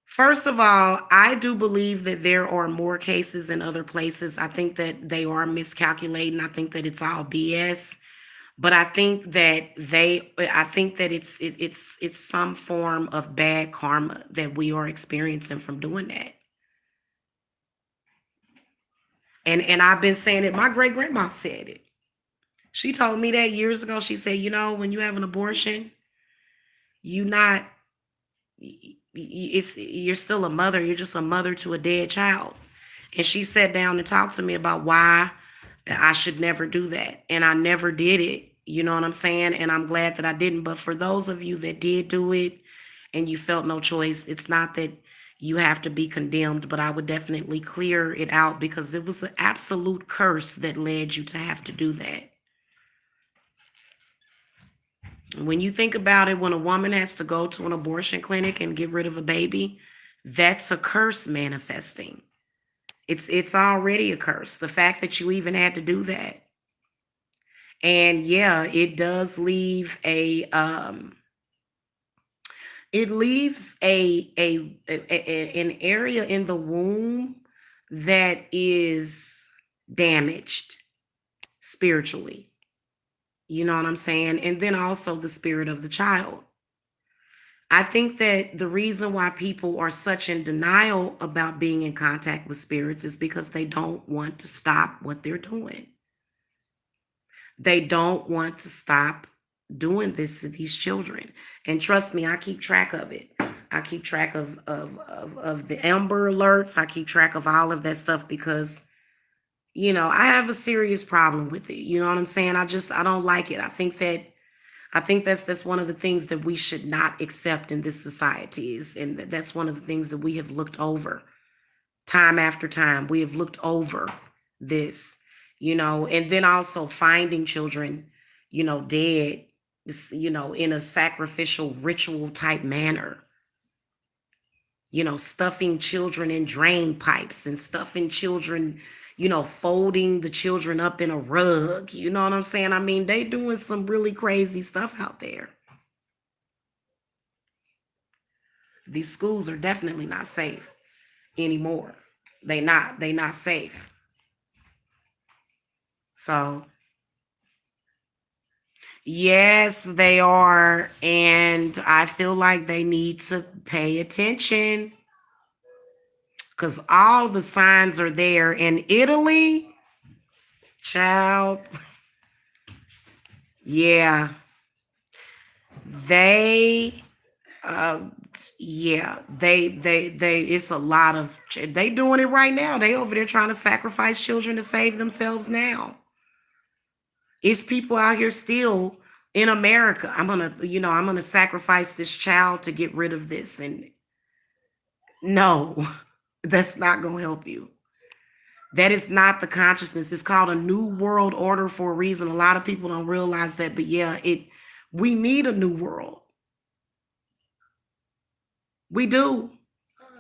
first of all, I do believe that there are more cases in other places. I think that they are miscalculating. I think that it's all BS. But I think that it's some form of bad karma that we are experiencing from doing that. And I've been saying it. My great grandma said it. She told me that years ago. She said, when you have an abortion, you not it's you're still a mother. You're just a mother to a dead child. And she sat down and talked to me about why I should never do that. And I never did it. You know what I'm saying? And I'm glad that I didn't. But for those of you that did do it and you felt no choice, it's not that you have to be condemned, but I would definitely clear it out because it was an absolute curse that led you to have to do that. When you think about it, when a woman has to go to an abortion clinic and get rid of a baby, that's a curse manifesting. It's already a curse. The fact that you even had to do that. And yeah, it does leave an area in the womb that is damaged spiritually. You know what I'm saying? And then also the spirit of the child. I think that the reason why people are such in denial about being in contact with spirits is because they don't want to stop what they're doing. They don't want to stop doing this to these children. And trust me, I keep track of it. I keep track of the Amber Alerts. I keep track of all of that stuff because, I have a serious problem with it. You know what I'm saying? I don't like it. I think that's one of the things that we should not accept in this society is, and that's one of the things that we have looked over time after time. We have looked over this, and then also finding children, dead, in a sacrificial ritual type manner, stuffing children in drain pipes and stuffing children, folding the children up in a rug. You know what I'm saying? I mean, they doing some really crazy stuff out there. These schools are definitely not safe anymore. They not safe. So yes, they are. And I feel like they need to pay attention because all the signs are there. In Italy, child, yeah, they, uh, they, it's a lot of, they doing it right now. They over there trying to sacrifice children to save themselves now. It's people out here still in America. I'm gonna sacrifice this child to get rid of this. And no, that's not gonna help you. That is not the consciousness. It's called a new world order for a reason. A lot of people don't realize that, but yeah, we need a new world. We do.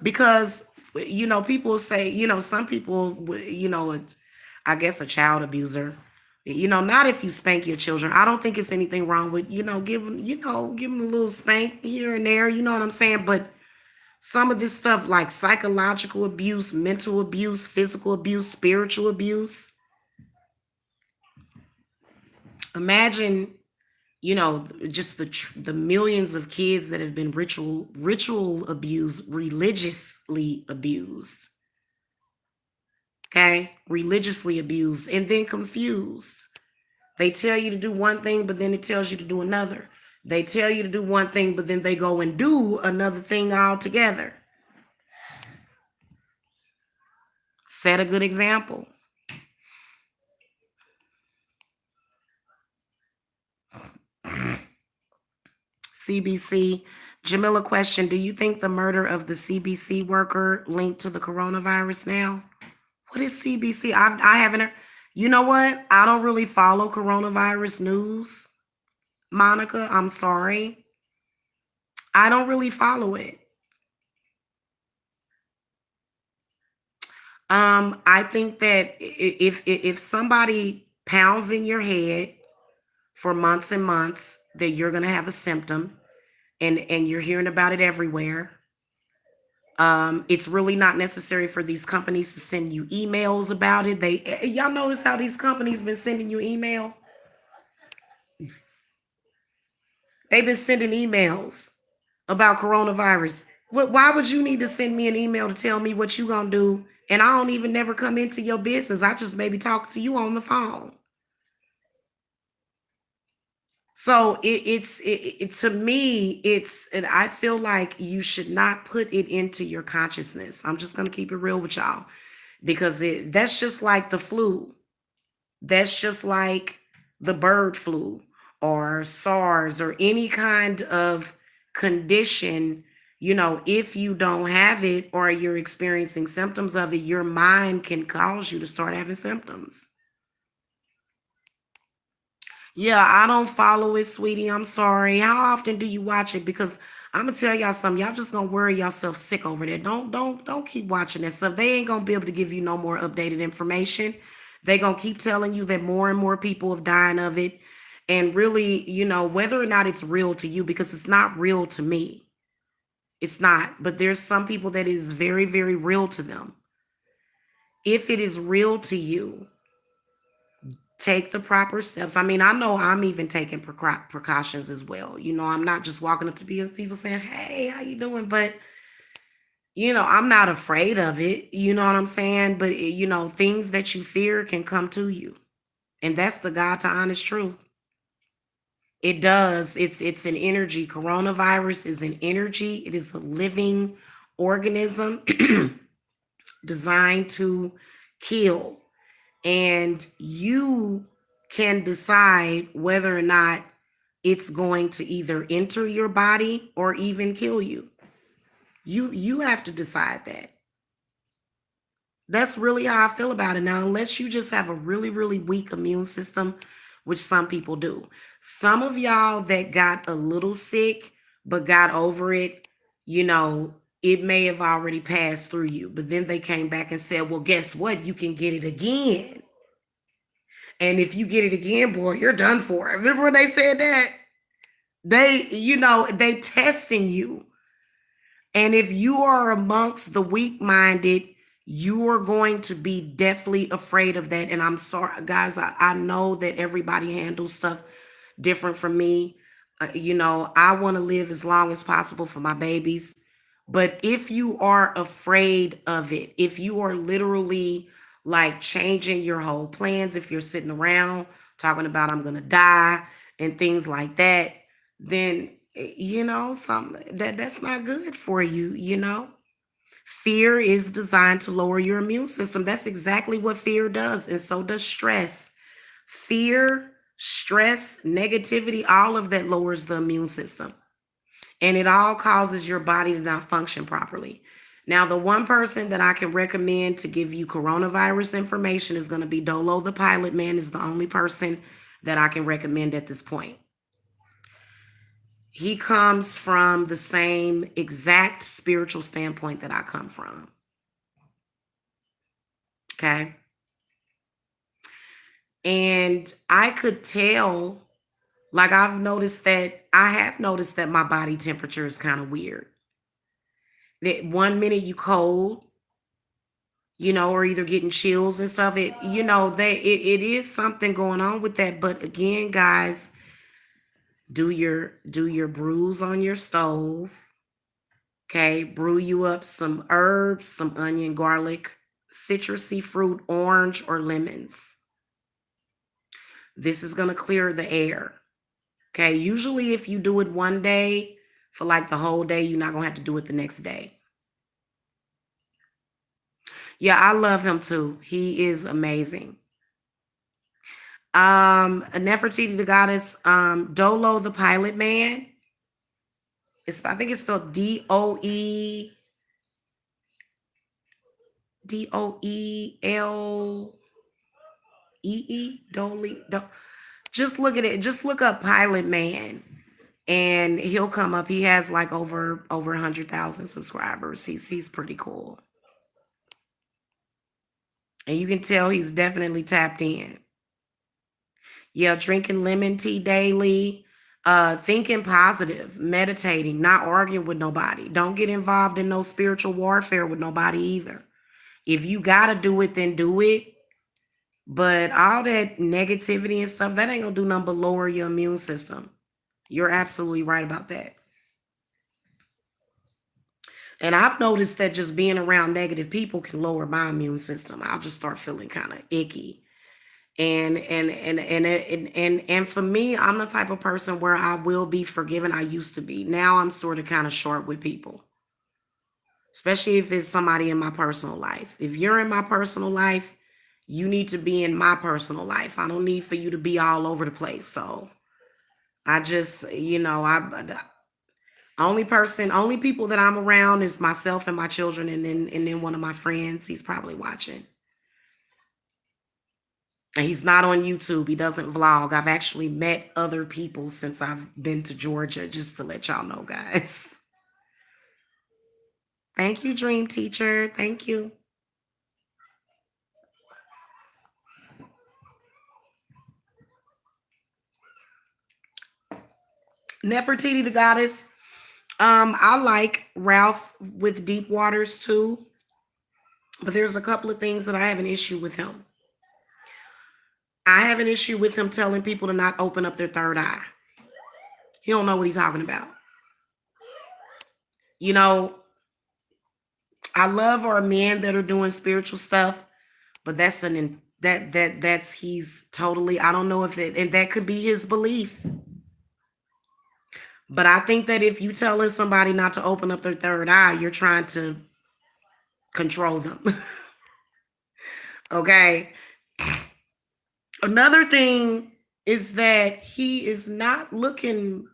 Because people say, some people, I guess a child abuser, not if you spank your children. I don't think it's anything wrong with, give them a little spank here and there, you know what I'm saying? But some of this stuff like psychological abuse, mental abuse, physical abuse, spiritual abuse, imagine, just the millions of kids that have been ritual abused, religiously abused. Okay, religiously abused and then confused. They tell you to do one thing, but then it tells you to do another. They tell you to do one thing, but then they go and do another thing altogether. Set a good example. CBC. Jamila question: do you think the murder of the CBC worker linked to the coronavirus now? What is CBC? I haven't heard. You know what? I don't really follow coronavirus news, Monica. I'm sorry. I don't really follow it. I think that if somebody pounds in your head for months and months that you're gonna have a symptom, and you're hearing about it everywhere, it's really not necessary for these companies to send you emails about it. Y'all notice how these companies been sending you email? They've been sending emails about coronavirus. Why would you need to send me an email to tell me what you gonna do? And I don't even never come into your business. I just maybe talk to you on the phone. So to me, and I feel like you should not put it into your consciousness. I'm just gonna keep it real with y'all because that's just like the flu. That's just like the bird flu or SARS or any kind of condition. If you don't have it or you're experiencing symptoms of it, your mind can cause you to start having symptoms. Yeah, I don't follow it, sweetie. I'm sorry. How often do you watch it? Because I'm gonna tell y'all something. Y'all just gonna worry yourself sick over there. Don't keep watching that stuff. They ain't gonna be able to give you no more updated information. They gonna keep telling you that more and more people have dying of it. And really, whether or not it's real to you, because it's not real to me. It's not. But there's some people that it is very, very real to them. If it is real to you, take the proper steps. I mean, I know I'm even taking precautions as well. I'm not just walking up to people saying, "Hey, how you doing?" But I'm not afraid of it. You know what I'm saying? But things that you fear can come to you, and that's the God to honest truth. It does. It's an energy. Coronavirus is an energy. It is a living organism designed to kill. And you can decide whether or not it's going to either enter your body or even kill you. You have to decide that. That's really how I feel about it now. Unless you just have a really, really weak immune system, which some people do. Some of y'all that got a little sick but got over it, it may have already passed through you. But then they came back and said, well, guess what? You can get it again. And if you get it again, boy, you're done for. Remember when they said that? They testing you. And if you are amongst the weak minded, you are going to be deathly afraid of that. And I'm sorry, guys, I know that everybody handles stuff different from me. I want to live as long as possible for my babies. But if you are afraid of it, if you are literally like changing your whole plans, if you're sitting around talking about I'm going to die and things like that, then something that's not good for you. Fear is designed to lower your immune system. That's exactly what fear does, and so does stress. Fear, stress, negativity, all of that lowers the immune system, and it all causes your body to not function properly. Now, the one person that I can recommend to give you coronavirus information is going to be Dolo the Pilot Man. Is the only person that I can recommend at this point. He comes from the same exact spiritual standpoint that I come from. Okay. And I could tell, like I have noticed that my body temperature is kind of weird. That one minute you cold, or either getting chills and stuff. It is something going on with that. But again, guys, do your brews on your stove. Okay, brew you up some herbs, some onion, garlic, citrusy fruit, orange, or lemons. This is going to clear the air. Okay, usually if you do it one day for like the whole day, you're not going to have to do it the next day. Yeah, I love him too. He is amazing. Nefertiti the Goddess, Dolo the Pilot Man. I think it's spelled Doelee. Dolly. Just look at it. Just look up Pilot Man, and he'll come up. He has like over 100,000 subscribers. He's pretty cool, and you can tell he's definitely tapped in. Yeah, drinking lemon tea daily, thinking positive, meditating, not arguing with nobody. Don't get involved in no spiritual warfare with nobody either. If you gotta do it, then do it. But all that negativity and stuff, that ain't gonna do nothing but lower your immune system. You're absolutely right about that. And I've noticed that just being around negative people can lower my immune system. I'll just start feeling kind of icky. And for me, I'm the type of person where I will be forgiven. I used to be. Now I'm sort of kind of short with people, especially if it's somebody in my personal life. If you're in my personal life, you need to be in my personal life. I don't need for you to be all over the place. So I just, only people that I'm around is myself and my children, and then one of my friends. He's probably watching. And he's not on YouTube. He doesn't vlog. I've actually met other people since I've been to Georgia, just to let y'all know, guys. Thank you, Dream Teacher. Thank you. Nefertiti the Goddess. I like Ralph with Deep Waters too, but there's a couple of things that I have an issue with him. I have an issue with him telling people to not open up their third eye. He don't know what he's talking about. You know, I love our men that are doing spiritual stuff, but that's he's totally, I don't know if it, and that could be his belief. But I think that if you telling somebody not to open up their third eye, you're trying to control them. Okay. Another thing is that he is not looking,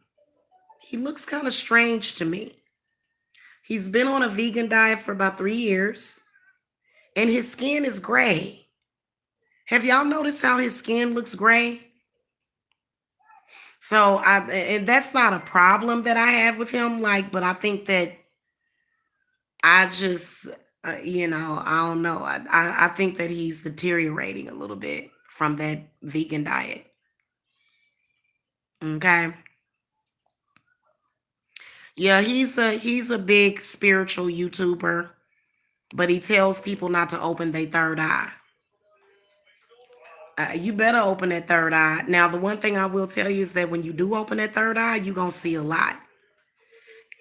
he looks kind of strange to me. He's been on a vegan diet for about 3 years and his skin is gray. Have y'all noticed how his skin looks gray? So and that's not a problem that I have with him. Like, but I think that I just, I don't know. I think that he's deteriorating a little bit from that vegan diet. Okay. Yeah, he's a big spiritual YouTuber, but he tells people not to open their third eye. You better open that third eye. Now, the one thing I will tell you is that when you do open that third eye, you're gonna see a lot.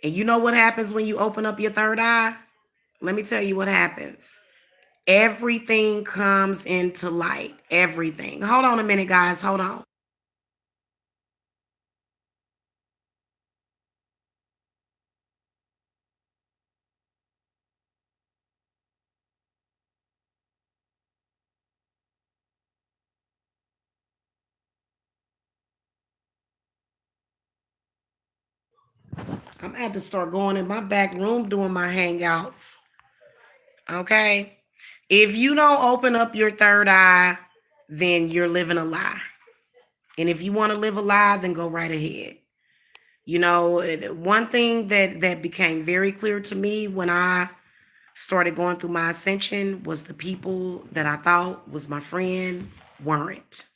And you know what happens when you open up your third eye? Let me tell you what happens. Everything comes into light. Everything. Hold on a minute, guys. Hold on. I'm gonna have to start going in my back room doing my hangouts. Okay. If you don't open up your third eye, then you're living a lie. And if you want to live a lie, then go right ahead. One thing that became very clear to me when I started going through my ascension was the people that I thought was my friend weren't.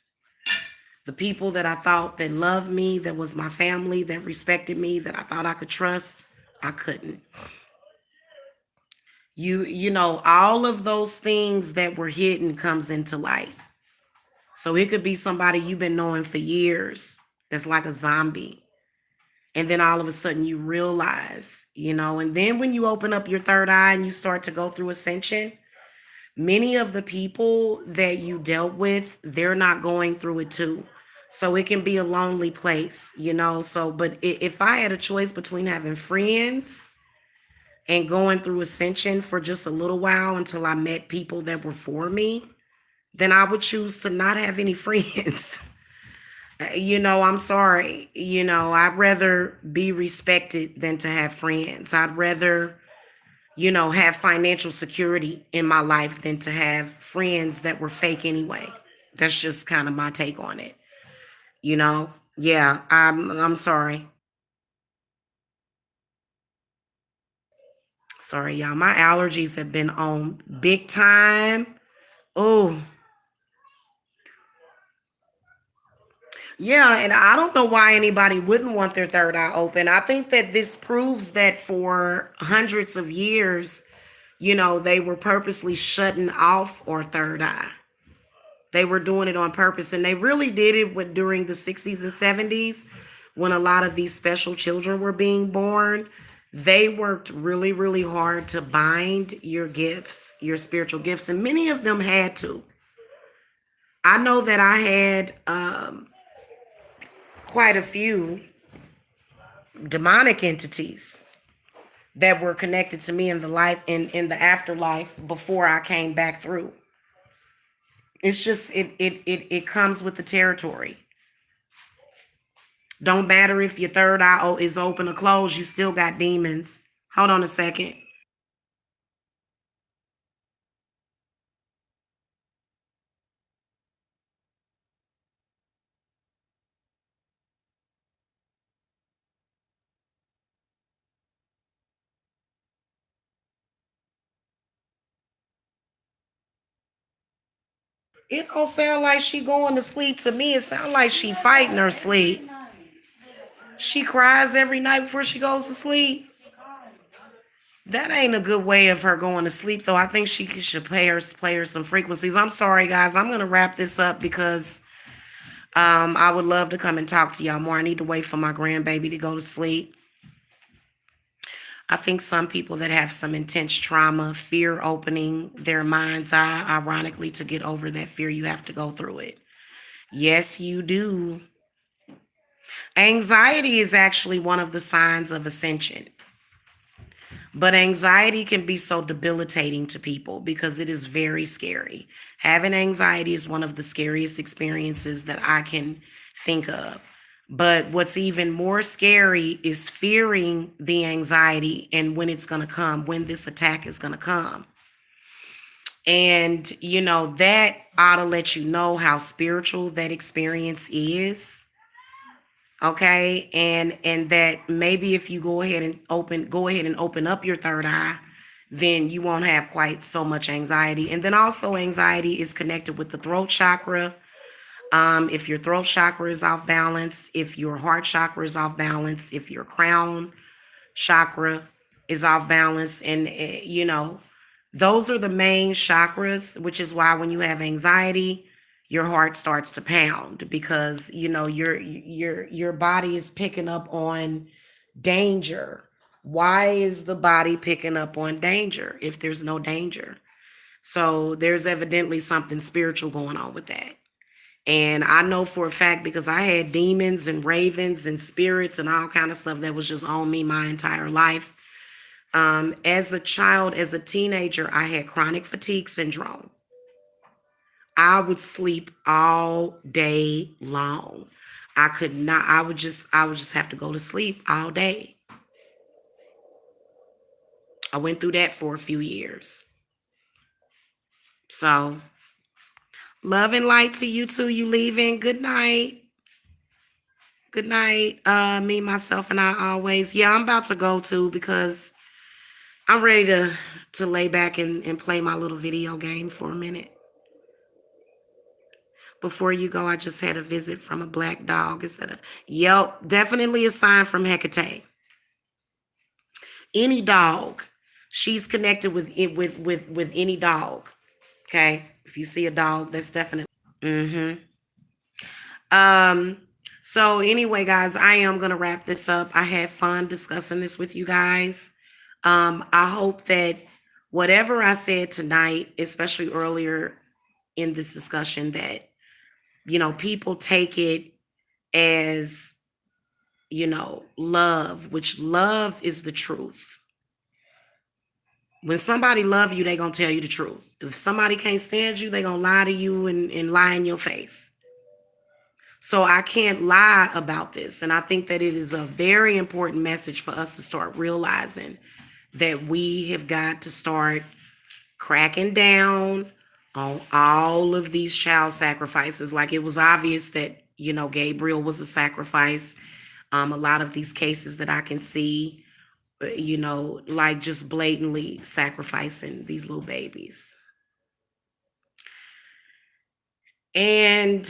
The people that I thought that loved me, that was my family, that respected me, that I thought I could trust, I couldn't. All of those things that were hidden comes into light. So it could be somebody you've been knowing for years that's like a zombie. And then all of a sudden you realize, and then when you open up your third eye and you start to go through ascension, many of the people that you dealt with, they're not going through it too. So it can be a lonely place. So, but if I had a choice between having friends and going through ascension for just a little while until I met people that were for me, then I would choose to not have any friends. I'm sorry. I'd rather be respected than to have friends. I'd rather, have financial security in my life than to have friends that were fake anyway. That's just kind of my take on it. Yeah, I'm sorry. Sorry, y'all. My allergies have been on big time. Oh, yeah, and I don't know why anybody wouldn't want their third eye open. I think that this proves that for hundreds of years, they were purposely shutting off our third eye. They were doing it on purpose, and they really did it during the 60s and 70s when a lot of these special children were being born. They worked really, really hard to bind your gifts, your spiritual gifts, and many of them had to. I know that I had quite a few demonic entities that were connected to me in the life in the afterlife before I came back through. It's just it comes with the territory. Don't matter if your third eye is open or closed, you still got demons. Hold on a second. It don't sound like she going to sleep to me. It sounds like she fighting her sleep. She cries every night before she goes to sleep. That ain't a good way of her going to sleep, though. I think she should play her some frequencies. I'm sorry, guys. I'm gonna wrap this up because I would love to come and talk to y'all more. I need to wait for my grandbaby to go to sleep. I think some people that have some intense trauma, fear opening their mind's eye, ironically, to get over that fear, you have to go through it. Yes, you do. Anxiety is actually one of the signs of ascension. But anxiety can be so debilitating to people because it is very scary. Having anxiety is one of the scariest experiences that I can think of. But what's even more scary is fearing the anxiety and when it's going to come, when this attack is going to come. And, that ought to let you know how spiritual that experience is. Okay, and that maybe if you go ahead and open up your third eye, then you won't have quite so much anxiety. And then also anxiety is connected with the throat chakra. If your throat chakra is off balance, if your heart chakra is off balance, if your crown chakra is off balance, and those are the main chakras, which is why when you have anxiety, your heart starts to pound because your body is picking up on danger. Why is the body picking up on danger if there's no danger? So there's evidently something spiritual going on with that. And I know for a fact because I had demons and ravens and spirits and all kind of stuff that was just on me my entire life. As a child, as a teenager, I had chronic fatigue syndrome. I would sleep all day long. I could not, I would just have to go to sleep all day. I went through that for a few years. So, love and light to you too. You leaving? Good night. Good night. Me, myself, and I always. Yeah, I'm about to go too because I'm ready to lay back and play my little video game for a minute. Before you go, I just had a visit from a black dog. Is that a yelp? Definitely a sign from Hecate. Any dog, she's connected with it with any dog. Okay, if you see a dog, that's definitely. Mm-hmm. Um. So anyway, guys, I am gonna wrap this up. I had fun discussing this with you guys. I hope that whatever I said tonight, especially earlier in this discussion, that people take it as love, which love is the truth. When somebody love you, they gonna tell you the truth. If somebody can't stand you, they gonna lie to you and lie in your face. So I can't lie about this. And I think that it is a very important message for us to start realizing that we have got to start cracking down on all of these child sacrifices. Like it was obvious that, Gabriel was a sacrifice. A lot of these cases that I can see, like just blatantly sacrificing these little babies. And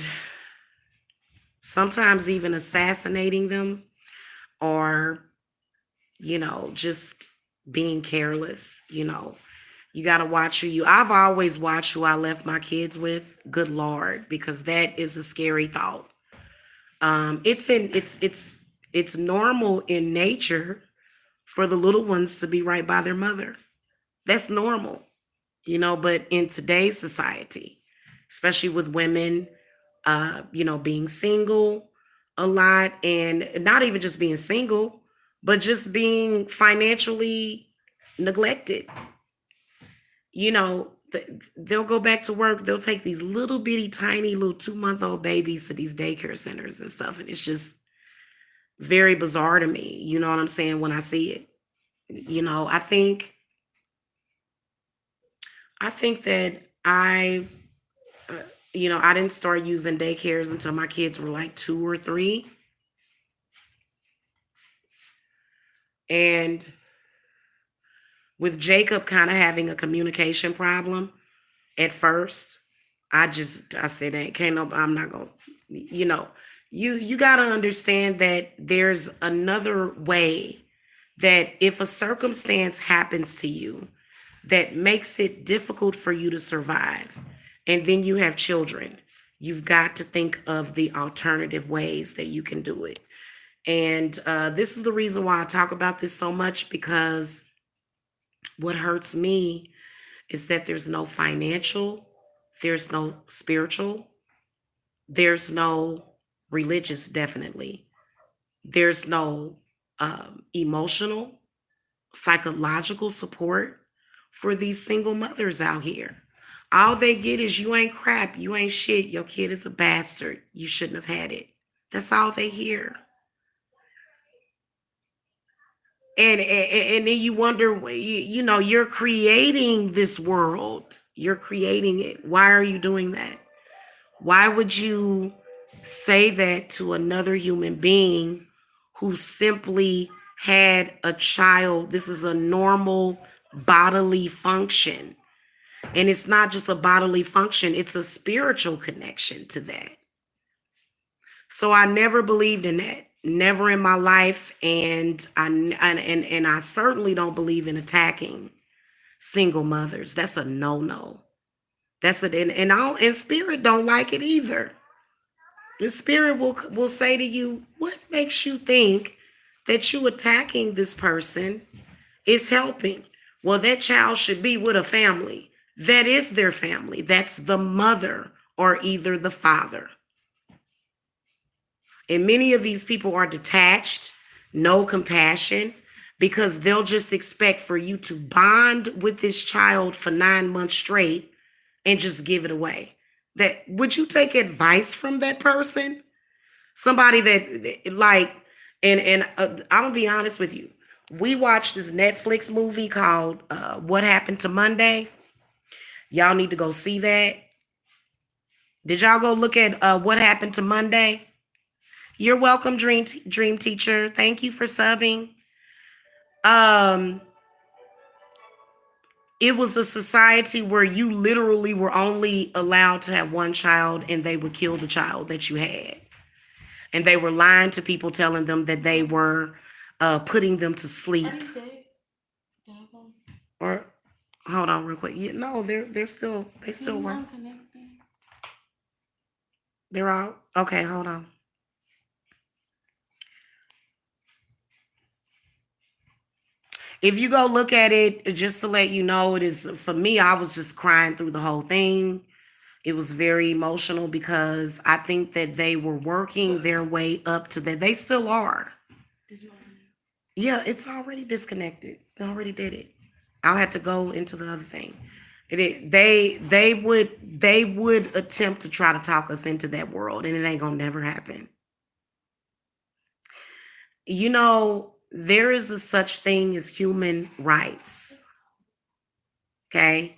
sometimes even assassinating them or, just being careless. You got to watch I've always watched who I left my kids with. Good Lord, because that is a scary thought. It's normal in nature for the little ones to be right by their mother. That's normal, but in today's society, especially with women, being single a lot and not even just being single, but just being financially neglected. They'll go back to work. They'll take these little bitty, tiny little 2-month-old babies to these daycare centers and stuff. And it's just very bizarre to me. You know what I'm saying? When I see it, I think that I didn't start using daycares until my kids were like 2 or 3. And with Jacob kind of having a communication problem at first, I said, ain't can't no, I'm not gonna, you know, you gotta understand that there's another way that if a circumstance happens to you that makes it difficult for you to survive, and then you have children, You've got to think of the alternative ways that you can do it. And this is the reason why I talk about this so much, because what hurts me is that there's no financial, there's no spiritual, there's no religious, definitely. There's no emotional, psychological support for these single mothers out here. All they get is you ain't crap, you ain't shit, your kid is a bastard, you shouldn't have had it. That's all they hear. And then you wonder, you know, you're creating this world. You're creating it. Why are you doing that? Why would you say that to another human being who simply had a child? This is a normal bodily function. And it's not just a bodily function, it's a spiritual connection to that. So I never believed in that. Never in my life. And I certainly don't believe in attacking single mothers. That's a no-no. That's it. And spirit don't like it either. The spirit will say to you, what makes you think that you attacking this person is helping? Well, that child should be with a family. That is their family. That's the mother or either the father. And many of these people are detached, no compassion, because they'll just expect for you to bond with this child for 9 months straight and just give it away. That would you take advice from that person? Somebody that like, and I'm gonna be honest with you. We watched this Netflix movie called "What Happened to Monday." Y'all need to go see that. Did y'all go look at "What Happened to Monday"? You're welcome, Dream Teacher. Thank you for subbing. Um, it was a society where you literally were only allowed to have one child, and they would kill the child that you had. And they were lying to people, telling them that they were putting them to Are sleep. these dead? Devils? Or hold on, real quick. No, they're still they Can still you work. unconnect them? They're all okay. Hold on. If you go look at it, just to let you know, it is for me. I was just crying through the whole thing. It was very emotional because I think that they were working their way up to that. They still are. Did you open it? Yeah, it's already disconnected. They already did it. I'll have to go into the other thing. They would attempt to try to talk us into that world, and it ain't gonna never happen. You know, there is a such thing as human rights. Okay.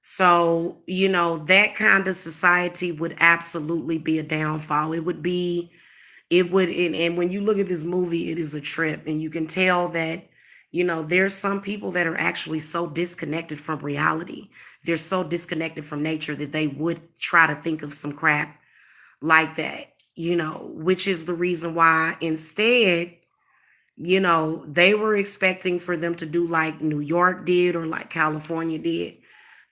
So, you know, that kind of society would absolutely be a downfall. And when you look at this movie, it is a trip. And you can tell that, you know, there's some people that are actually so disconnected from reality. They're so disconnected from nature that they would try to think of some crap like that, you know, which is the reason why instead, you know, they were expecting for them to do like New York did or like California did.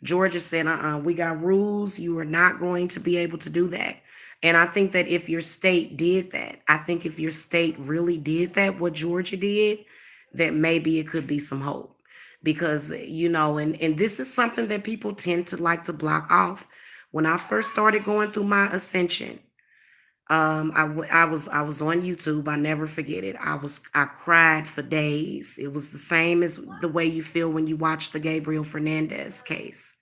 Georgia said, we got rules. You are not going to be able to do that. And I think that if your state did that, I think if your state really did that, what Georgia did, that maybe it could be some hope. Because, you know, and this is something that people tend to like to block off. When I first started going through my ascension, I was on YouTube. I never forget it. I cried for days. It was the same as the way you feel when you watch the Gabriel Fernandez case.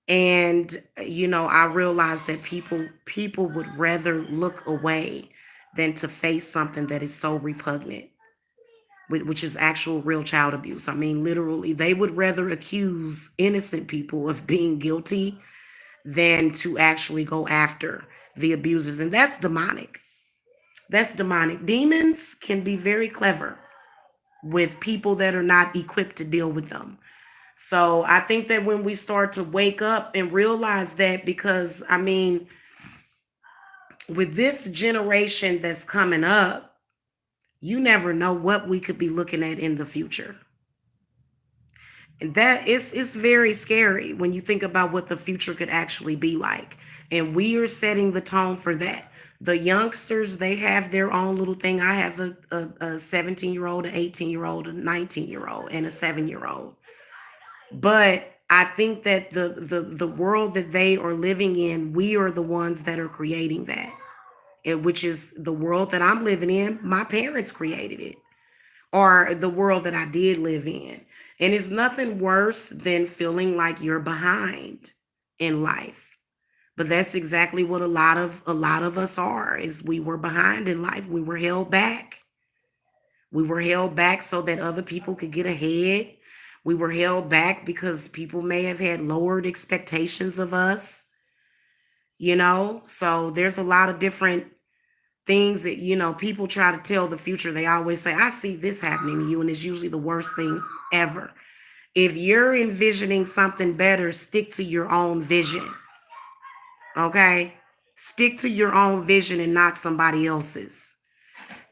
And you know, I realized that people would rather look away than to face something that is so repugnant, which is actual real child abuse. I mean, literally, they would rather accuse innocent people of being guilty than to actually go after the abusers. And that's demonic. That's demonic. Demons can be very clever with people that are not equipped to deal with them. So I think that when we start to wake up and realize that, because I mean, with this generation that's coming up, you never know what we could be looking at in the future. And that is very scary when you think about what the future could actually be like. And we are setting the tone for that. The youngsters, they have their own little thing. I have a 17-year old, an 18-year old, a 19-year old, and a 7-year old. But I think that the world that they are living in, we are the ones that are creating that. Which is the world that I'm living in. My parents created it, or the world that I did live in. And it's nothing worse than feeling like you're behind in life. But that's exactly what a lot of us are, is we were behind in life. We were held back. We were held back so that other people could get ahead. We were held back because people may have had lowered expectations of us, So there's a lot of different things that, people try to tell the future. They always say, I see this happening to you, and it's usually the worst thing ever. If you're envisioning something better, stick to your own vision. Okay? Stick to your own vision and not somebody else's.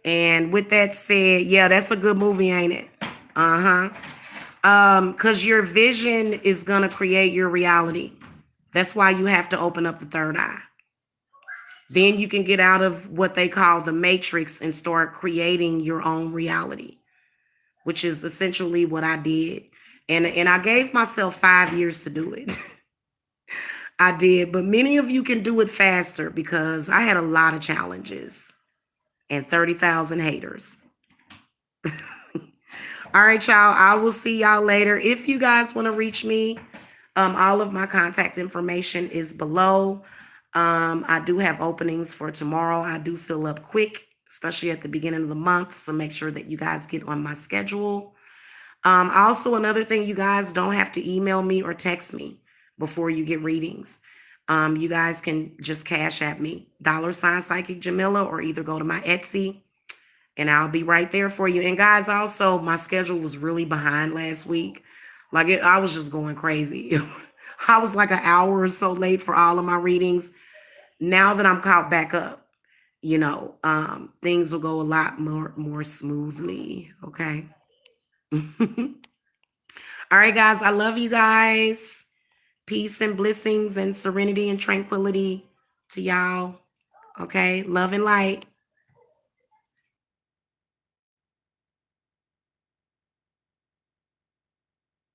And with that said, yeah, that's a good movie, ain't it? Uh-huh. Because your vision is gonna create your reality. That's why you have to open up the third eye. Then you can get out of what they call the matrix and start creating your own reality, which is essentially what I did. And I gave myself 5 years to do it. I did, but many of you can do it faster because I had a lot of challenges and 30,000 haters. All right, y'all. I will see y'all later. If you guys want to reach me, all of my contact information is below. I do have openings for tomorrow. I do fill up quick, especially at the beginning of the month. So make sure that you guys get on my schedule. Also, another thing, you guys don't have to email me or text me before you get readings. You guys can just cash at me, $ Psychic Jamila, or either go to my Etsy and I'll be right there for you. And guys, also, my schedule was really behind last week. I was just going crazy. I was like an hour or so late for all of my readings. Now that I'm caught back up, things will go a lot more smoothly. Okay. All right, guys. I love you guys. Peace and blessings and serenity and tranquility to y'all. Okay. Love and light.